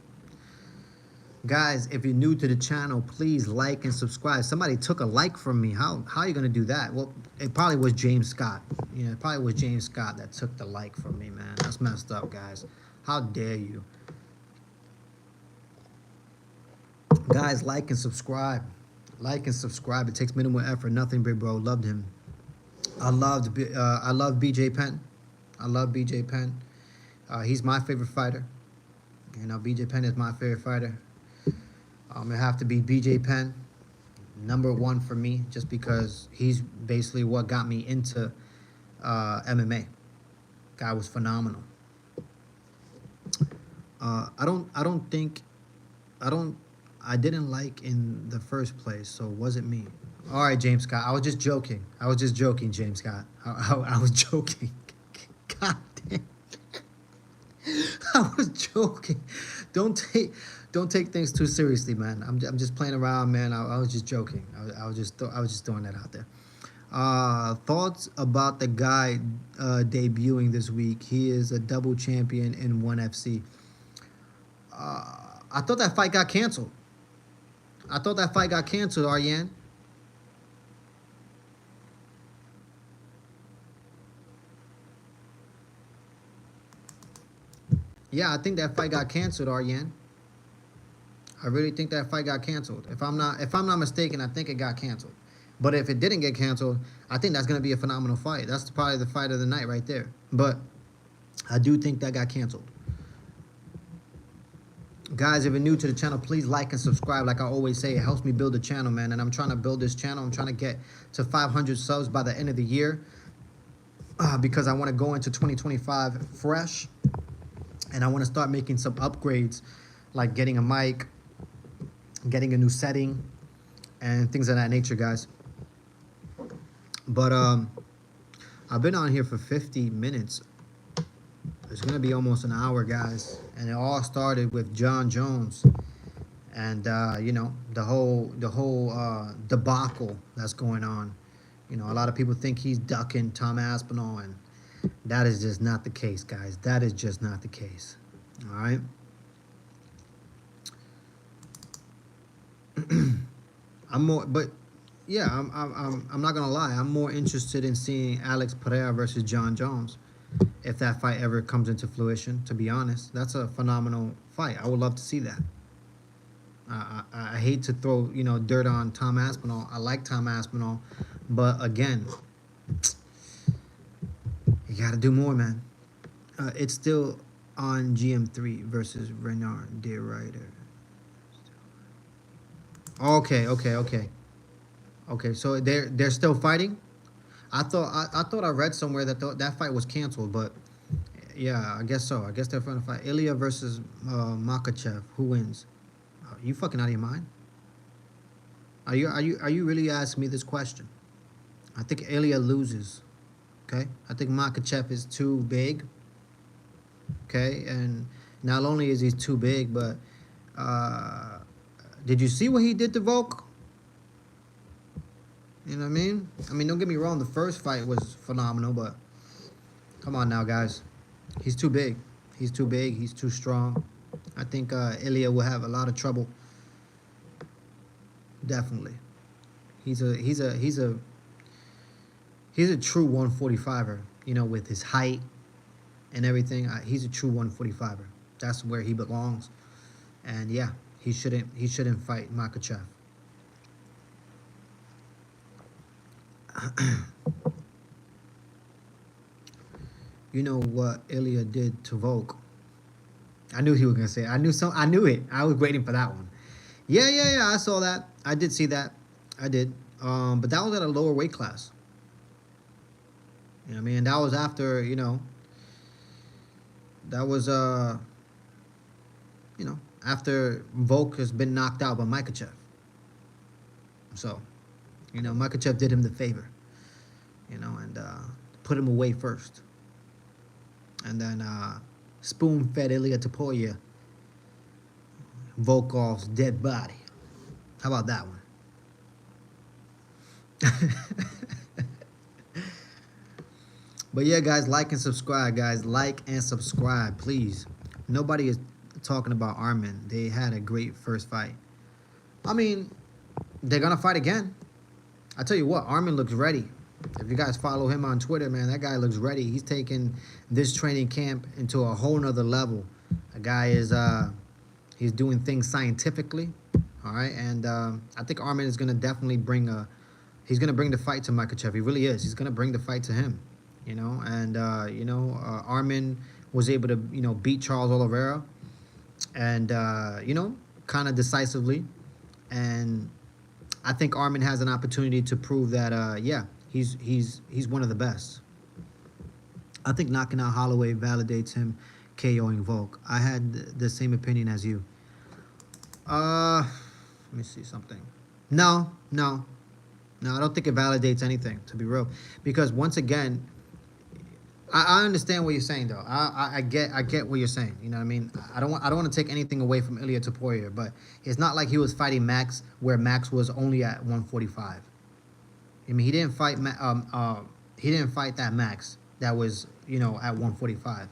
Guys, if you're new to the channel, please like and subscribe. Somebody took a like from me. How are you going to do that? Well, it probably was James Scott. It probably was James Scott that took the like from me, man. That's messed up, guys. How dare you? Guys, like and subscribe. Like and subscribe. It takes minimal effort. Nothing, big bro. Loved him. I love BJ Penn. I love BJ Penn. He's my favorite fighter. BJ Penn is my favorite fighter. It have to be BJ Penn, #1 for me, just because he's basically what got me into MMA. Guy was phenomenal. I didn't like in the first place, so it wasn't me. All right, James Scott. I was just joking. James Scott. I was joking. God damn. I was joking. Don't take things too seriously, man. I'm just playing around, man. I was just joking. I was just throwing that out there. Thoughts about the guy debuting this week? He is a double champion in ONE FC. I thought that fight got canceled. Ariane. Yeah, I think that fight got canceled, Ariane. I really think that fight got canceled. If I'm not mistaken, I think it got canceled. But if it didn't get canceled, I think that's going to be a phenomenal fight. That's probably the fight of the night right there. But I do think that got canceled. Guys, if you're new to the channel, please like and subscribe. Like I always say, it helps me build the channel, man. And I'm trying to build this channel. I'm trying to get to 500 subs by the end of the year because I want to go into 2025 fresh. And I want to start making some upgrades like getting a mic, getting a new setting, and things of that nature, guys. But I've been on here for 50 minutes. It's gonna be almost an hour, guys, and it all started with Jon Jones and you know, the whole debacle that's going on. You know, a lot of people think he's ducking Tom Aspinall, and that is just not the case, guys. That is just not the case. All right. I'm more, but yeah, I'm not gonna lie. I'm more interested in seeing Alex Pereira versus Jon Jones, if that fight ever comes into fruition. To be honest, that's a phenomenal fight. I would love to see that. I hate to throw, you know, dirt on Tom Aspinall. I like Tom Aspinall, but again, you got to do more, man. It's still on GM3 versus Renard De Ryder. Okay. So they're still fighting. I thought I read somewhere that that fight was canceled, but yeah, I guess so. I guess they're trying to fight Ilya versus Makhachev. Who wins? You fucking out of your mind? Are you really asking me this question? I think Ilya loses. Okay, I think Makhachev is too big. Okay, and not only is he too big, but did you see what he did to Volk? You know what I mean? I mean, don't get me wrong. The first fight was phenomenal, but come on now, guys. He's too big. He's too big. He's too strong. I think Ilya will have a lot of trouble. Definitely. He's a true 145er. You know, with his height and everything. He's a true 145er. That's where he belongs. And yeah, he shouldn't fight Makhachev. You know what Ilya did to Volk? I knew he was gonna say it. I knew it. I was waiting for that one. Yeah. I saw that. I did see that. I did. But that was at a lower weight class. You know what I mean? That was after, you know, that was you know, after Volk has been knocked out by Makhachev. So, you know, Makhachev did him the favor, you know, and put him away first. And then spoon-fed Ilya Topuria Volkov's dead body. How about that one? But yeah, guys, like and subscribe, guys. Like and subscribe, please. Nobody is talking about Arman. They had a great first fight. I mean, they're going to fight again. I tell you what, Arman looks ready. If you guys follow him on Twitter, man, that guy looks ready. He's taking this training camp into a whole nother level. The guy is, he's doing things scientifically, all right? And I think Arman is going to definitely he's going to bring the fight to Makhachev. He really is. He's going to bring the fight to him, you know? And, you know, Arman was able to, you know, beat Charles Oliveira and, you know, kind of decisively. And I think Arman has an opportunity to prove that, yeah, he's one of the best. I think knocking out Holloway validates him KOing Volk. I had the same opinion as you. Let me see something. No, I don't think it validates anything, to be real. Because once again, I understand what you're saying, though. I get what you're saying. You know what I mean? I don't want to take anything away from Ilya Topuria, but it's not like he was fighting Max where Max was only at 145. I mean, he didn't fight that Max that was, you know, at 145.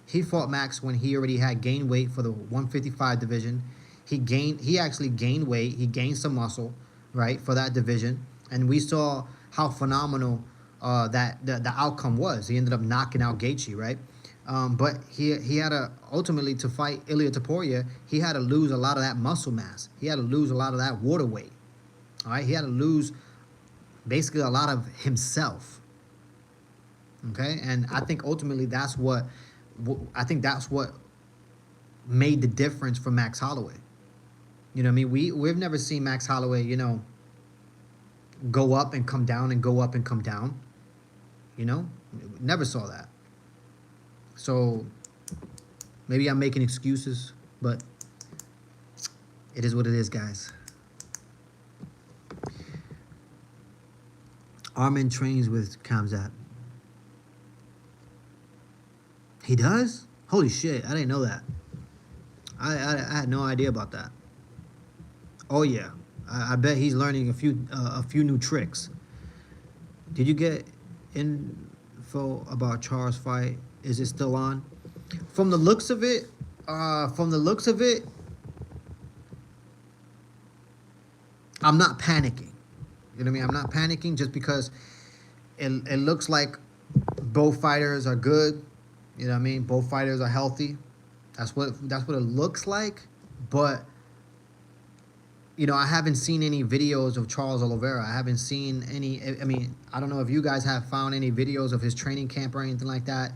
He fought Max when he already had gained weight for the 155 division. He actually gained weight. He gained some muscle, right, for that division. And we saw how phenomenal that the outcome was. He ended up knocking out Gaethje, right? But he had to, ultimately, to fight Ilya Topuria, he had to lose a lot of that muscle mass. He had to lose a lot of that water weight. All right, he had to lose basically a lot of himself. Okay, and I think ultimately that's what made the difference for Max Holloway. You know what I mean? We've never seen Max Holloway, you know, go up and come down and go up and come down. You know, never saw that. So maybe I'm making excuses, but It is what it is, guys. Armin trains with Khamzat. He does? Holy shit, I didn't know that. I had no idea about that. Oh yeah, I bet he's learning a few new tricks. Did you get info about Charles' fight? Is it still on? From the looks of it, I'm not panicking. You know what I mean? I'm not panicking just because it looks like both fighters are good. You know what I mean? Both fighters are healthy. That's what it looks like. But you know, I haven't seen any videos of Charles Oliveira. I haven't seen any. I mean, I don't know if you guys have found any videos of his training camp or anything like that.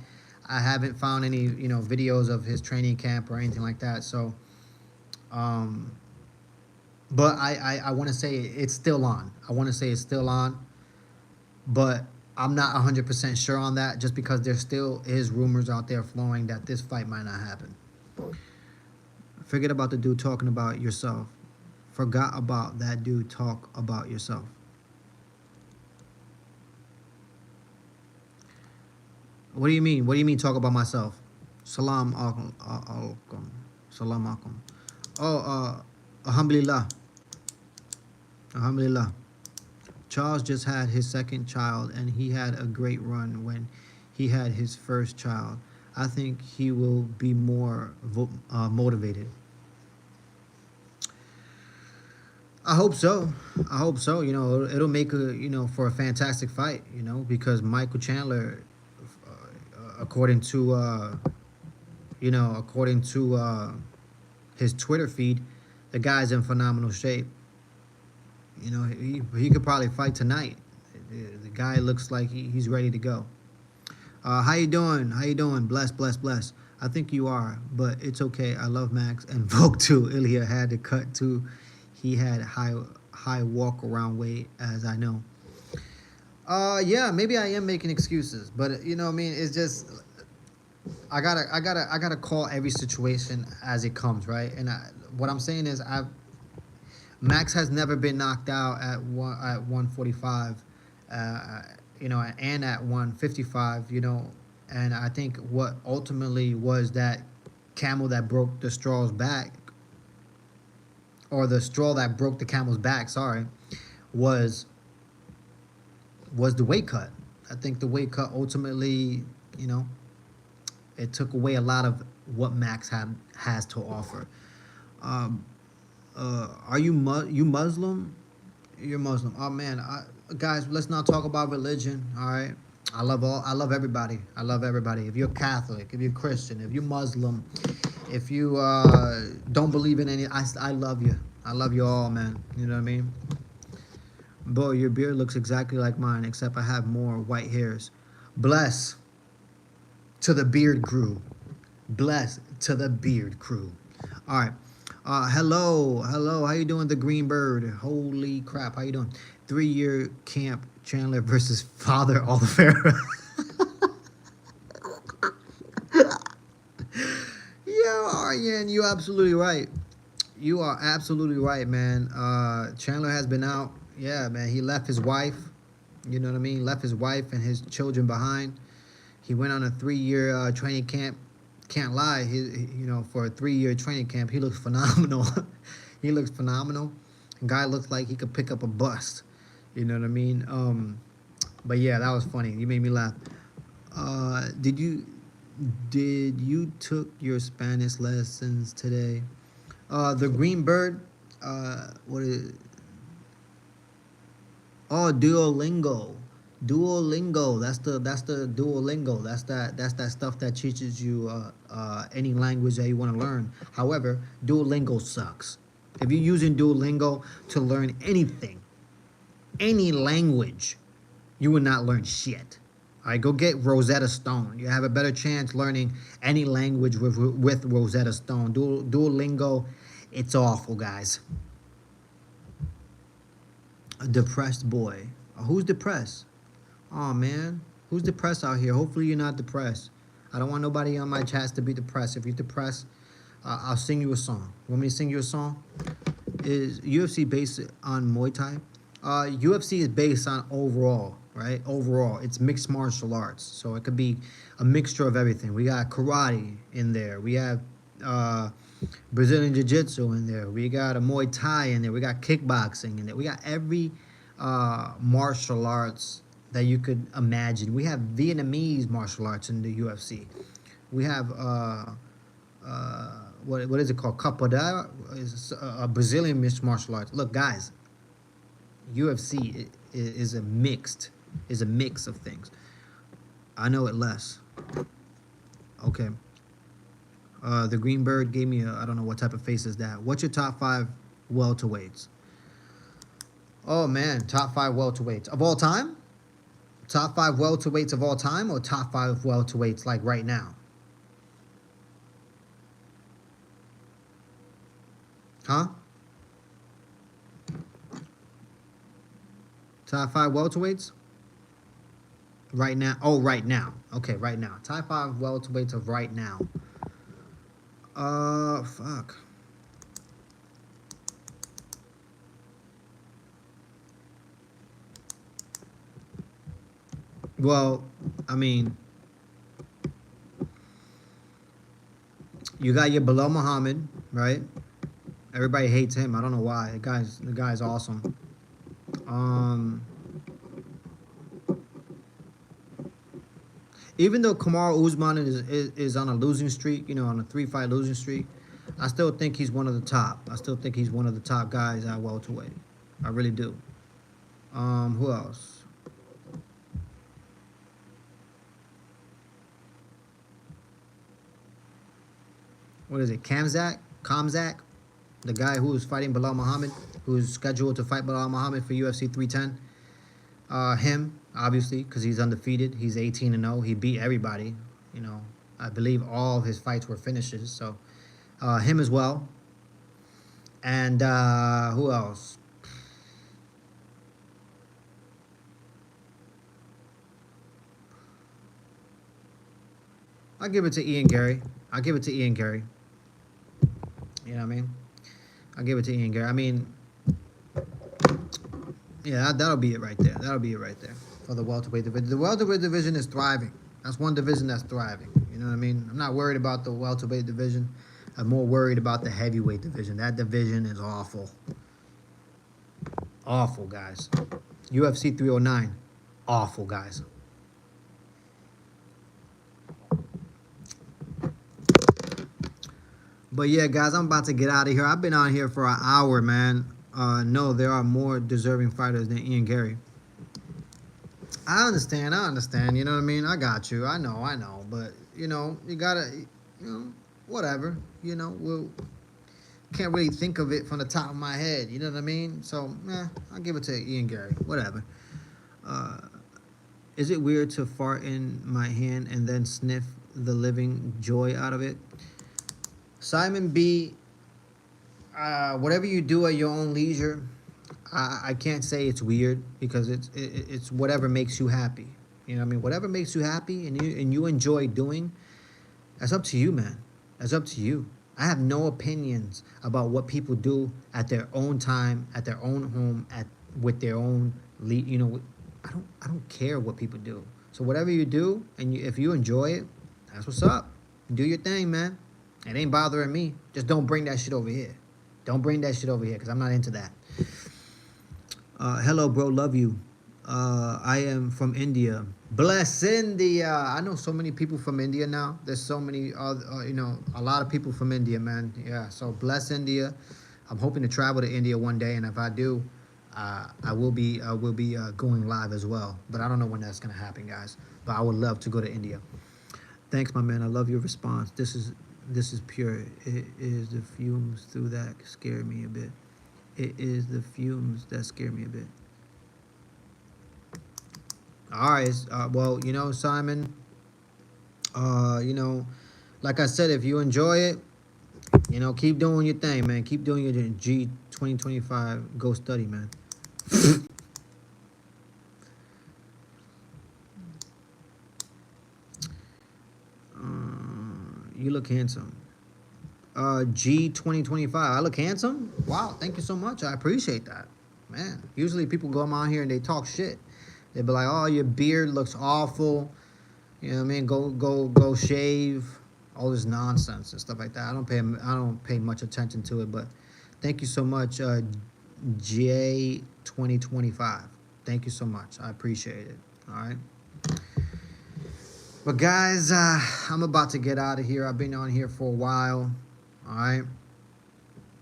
I haven't found any, you know, videos of his training camp or anything like that. So, but I want to say it's still on. I want to say it's still on, but I'm not 100% sure on that, just because there still is rumors out there flowing that this fight might not happen. Forget about the dude talking about yourself. Forgot about that dude talk about yourself. What do you mean? What do you mean talk about myself? Salam alaikum. Salam alaikum. Oh, alhamdulillah. Alhamdulillah. Charles just had his second child, and he had a great run when he had his first child. I think he will be more motivated. I hope so. I hope so. You know, it'll make for a fantastic fight. You know, because Michael Chandler, according to his Twitter feed, the guy's in phenomenal shape. You know, he could probably fight tonight. The guy looks like he's ready to go. How you doing? How you doing? Bless. I think you are, but it's okay. I love Max and Volk too. Ilya had to cut too. He had high walk around weight, as I know. Yeah, maybe I am making excuses, but you know what I mean? It's just I gotta call every situation as it comes, right? And what I'm saying is Max has never been knocked out at 145, you know, and at 155, you know, and I think what ultimately was that camel that broke the straw's back, or the straw that broke the camel's back, sorry, was the weight cut. I think the weight cut ultimately, you know, it took away a lot of what Max has to offer. Are you Muslim? You're Muslim. Oh man, guys, let's not talk about religion. All right, I love everybody. I love everybody. If you're Catholic, if you're Christian, if you're Muslim, if you don't believe in any, I love you. I love you all, man. You know what I mean? Boy, your beard looks exactly like mine, except I have more white hairs. Bless to the beard crew. Bless to the beard crew. All right. Hello. How you doing, the Green Bird? Holy crap, how you doing? 3-year camp, Chandler versus Father Oliveira. Yo, Aryan, you're absolutely right. You are absolutely right, man. Chandler has been out. Yeah, man, he left his wife. You know what I mean? Left his wife and his children behind. He went on a 3-year training camp. Can't lie, for a 3-year training camp, he looks phenomenal. He looks phenomenal. Guy looks like he could pick up a bus. You know what I mean? But yeah, that was funny. You made me laugh. Did you took your Spanish lessons today? The Green Bird. What is it? Oh, Duolingo. Duolingo. That's the Duolingo. That's that stuff that teaches you any language that you want to learn. However, Duolingo sucks. If you're using Duolingo to learn anything, any language, you will not learn shit. All right, go get Rosetta Stone. You have a better chance learning any language with Rosetta Stone. Duolingo, it's awful, guys. A depressed boy. Who's depressed? Oh man, who's depressed out here? Hopefully you're not depressed. I don't want nobody on my chats to be depressed. If you're depressed, I'll sing you a song. You want me to sing you a song? is UFC based on Muay Thai? UFC is based on overall, right? Overall, it's mixed martial arts, so it could be a mixture of everything. We got karate in there. We have uh, Brazilian Jiu Jitsu in there. We got a Muay Thai in there. We got kickboxing in there. We got every martial arts that you could imagine. We have Vietnamese martial arts in the UFC. We have what is it called? Capoeira is a Brazilian mixed martial arts. Look, guys, UFC is a mix of things. I know it less. Okay. The Green Bird gave me I don't know what type of face is that. What's your top 5 welterweights? Oh man, top 5 welterweights of all time? Top 5 welterweights of all time, or top 5 welterweights like right now? Huh? Top 5 welterweights? Right now. Oh, right now. Okay, right now. Top 5 welterweights of right now. Fuck. Well, I mean, you got your Bilal Muhammad, right? Everybody hates him. I don't know why. The guy's awesome. Um, Even though Kamaru Usman is on a losing streak, on a 3-fight losing streak, I still think he's one of the top. I still think he's one of the top guys at welterweight. I really do. Who else? What is it? Kamzat? The guy who is fighting Bilal Muhammad, who's scheduled to fight Bilal Muhammad for UFC 310. Him, obviously, because he's undefeated. He's 18-0. He beat everybody. I believe all of his fights were finishes. So, him as well. And who else? I'll give it to Ian Gary. I'll give it to Ian Gary. You know what I mean? I'll give it to Ian Gary. I mean, yeah, that'll be it right there. That'll be it right there for the welterweight division. The welterweight division is thriving. That's one division that's thriving. You know what I mean? I'm not worried about the welterweight division. I'm more worried about the heavyweight division. That division is awful. Awful, guys. UFC 309. Awful, guys. But yeah, guys, I'm about to get out of here. I've been on here for an hour, man. No, there are more deserving fighters than Ian Gary. I understand. You know what I mean? I got you. I know. But, you gotta, whatever. We'll can't really think of it from the top of my head. You know what I mean? So, I'll give it to Ian Gary. Whatever. Is it weird to fart in my hand and then sniff the living joy out of it? Simon B., whatever you do at your own leisure, I can't say it's weird, because it's whatever makes you happy. You know what I mean? Whatever makes you happy and you enjoy doing, that's up to you, man. That's up to you. I have no opinions about what people do at their own time, at their own home, with their own I don't care what people do. So whatever you do, and if you enjoy it, that's what's up. Do your thing, man. It ain't bothering me. Just don't bring that shit over here. Don't bring that shit over here, because I'm not into that. Hello, bro. Love you. I am from India. Bless India. I know so many people from India now. There's so many, a lot of people from India, man. Yeah, so bless India. I'm hoping to travel to India one day, and if I do, I will be going live as well. But I don't know when that's going to happen, guys. But I would love to go to India. Thanks, my man. I love your response. This is pure. It is the fumes through that scare me a bit. It is the fumes that scare me a bit. All right. Well, Simon, like I said, if you enjoy it, keep doing your thing, man. Keep doing your G 2025. Go study, man. You look handsome. G2025. I look handsome? Wow, thank you so much. I appreciate that. Man, usually people go on here and they talk shit. They be like, oh, your beard looks awful. You know what I mean? Go shave. All this nonsense and stuff like that. I don't pay much attention to it, but thank you so much, J2025. Thank you so much. I appreciate it. All right. But guys, I'm about to get out of here. I've been on here for a while. All right.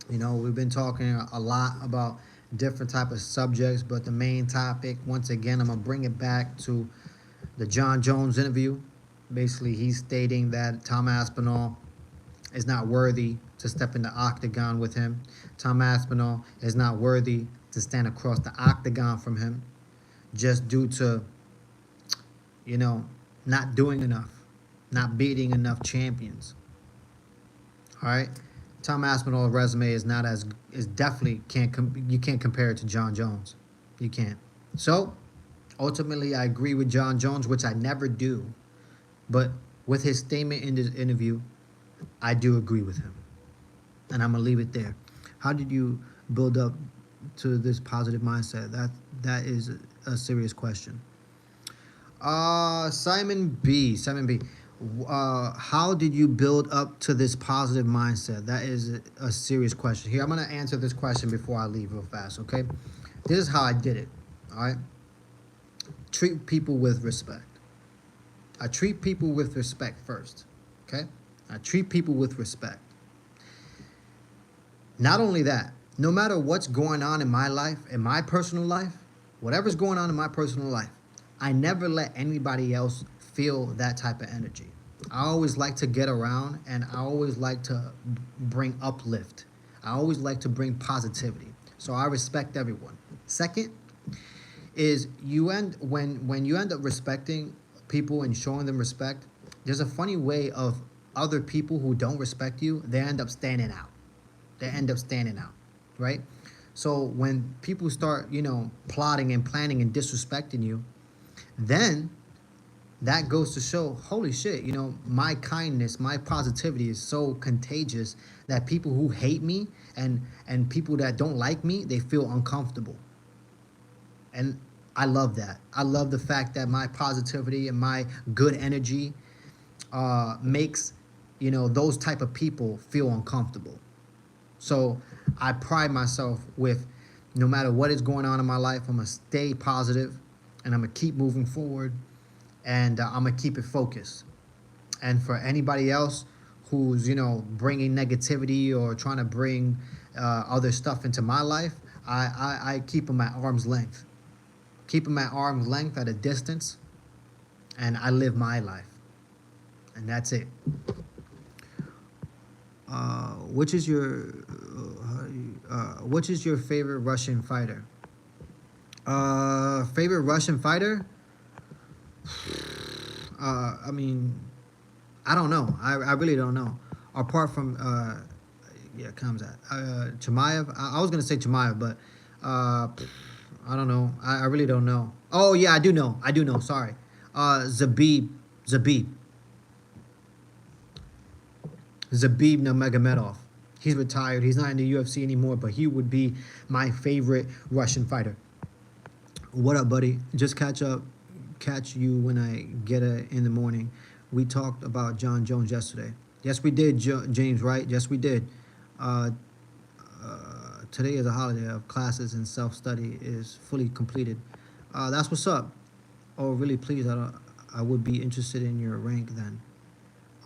You know, we've been talking a lot about different type of subjects, but the main topic, once again, I'm gonna bring it back to the Jon Jones interview. Basically, he's stating that Tom Aspinall is not worthy to step in the octagon with him. Tom Aspinall is not worthy to stand across the octagon from him, just due to, you know, not doing enough, not beating enough champions. All right. Tom Aspinall's resume is not as is definitely you can't compare it to Jon Jones. You can't. So ultimately, I agree with Jon Jones, which I never do, but with his statement in this interview, I do agree with him, and I'm gonna leave it there. How did you build up to this positive mindset? That is a serious question. Simon B. How did you build up to this positive mindset? That is a serious question. Here, I'm going to answer this question before I leave real fast, okay? This is how I did it, all right? Treat people with respect. I treat people with respect first, okay? I treat people with respect. Not only that, no matter what's going on in my life, in my personal life, whatever's going on in my personal life, I never let anybody else feel that type of energy. I always like to get around, and I always like to bring uplift. I always like to bring positivity. So I respect everyone. Second is when you end up respecting people and showing them respect, there's a funny way of other people who don't respect you, they end up standing out. They end up standing out, right? So when people start, you know, plotting and planning and disrespecting you, then that goes to show, holy shit, you know, my kindness, my positivity is so contagious that people who hate me and people that don't like me, they feel uncomfortable. And I love that. I love the fact that my positivity and my good energy makes, you know, those type of people feel uncomfortable. So I pride myself with, no matter what is going on in my life, I'm going to stay positive, and I'm going to keep moving forward, and I'm going to keep it focused. And for anybody else who's, you know, bringing negativity or trying to bring other stuff into my life, I keep them at arm's length. Keep them at arm's length, at a distance, and I live my life. And that's it. Which is your favorite Russian fighter? Favorite Russian fighter? I mean, I don't know. I really don't know. Apart from Khamzat, Chimaev. I was gonna say Chimaev, but I don't know. I really don't know. Oh yeah, I do know. Sorry, Zabib Nurmagomedov. He's retired. He's not in the UFC anymore, but he would be my favorite Russian fighter. What up, buddy? Just catch you when I get in the morning. We talked about Jon Jones yesterday. Yes, we did, James, right? Yes, we did. Today is a holiday of classes, and self-study is fully completed. That's what's up. Oh, really, please, I would be interested in your rank then.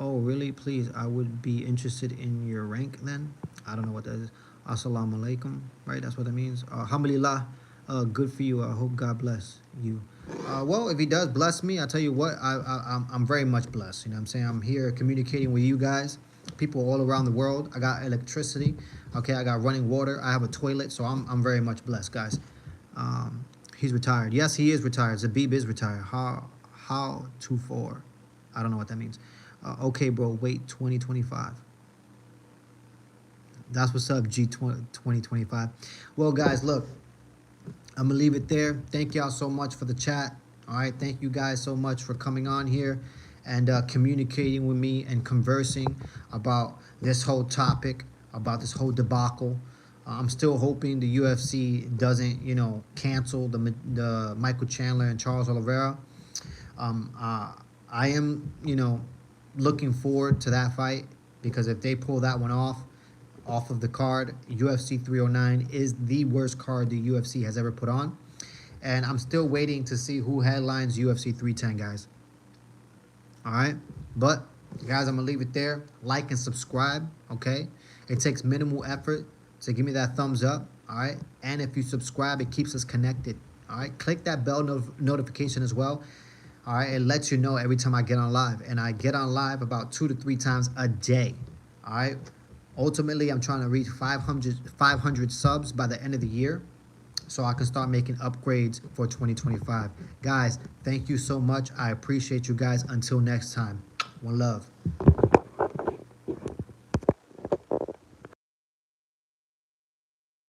Oh, really? Please, I would be interested in your rank then. I don't know what that is. Assalamu alaikum, right? That's what that means. Alhamdulillah, good for you. I hope God bless you. Well, if he does bless me, I tell you what, I'm very much blessed. You know what I'm saying? I'm here communicating with you guys, people all around the world. I got electricity. Okay, I got running water. I have a toilet, so I'm very much blessed, guys. He's retired. Yes, he is retired. Zabib is retired. How to for? I don't know what that means. Okay, bro, wait 2025. That's what's up, G2025. Well, guys, look, I'm going to leave it there. Thank y'all so much for the chat. All right, thank you guys so much for coming on here and communicating with me and conversing about this whole topic, about this whole debacle. I'm still hoping the UFC doesn't, cancel the Michael Chandler and Charles Oliveira. Um, uh, I am, looking forward to that fight because if they pull that one off of the card, UFC 309 is the worst card the UFC has ever put on. And I'm still waiting to see who headlines UFC 310, guys. All right. But, guys, I'm going to leave it there. Like and subscribe, okay? It takes minimal effort to give me that thumbs up, all right? And if you subscribe, it keeps us connected, all right? Click that bell notification as well, all right? It lets you know every time I get on live. And I get on live about 2 to 3 times a day, all right? Ultimately, I'm trying to reach 500 subs by the end of the year so I can start making upgrades for 2025. Guys, thank you so much. I appreciate you guys. Until next time, one love.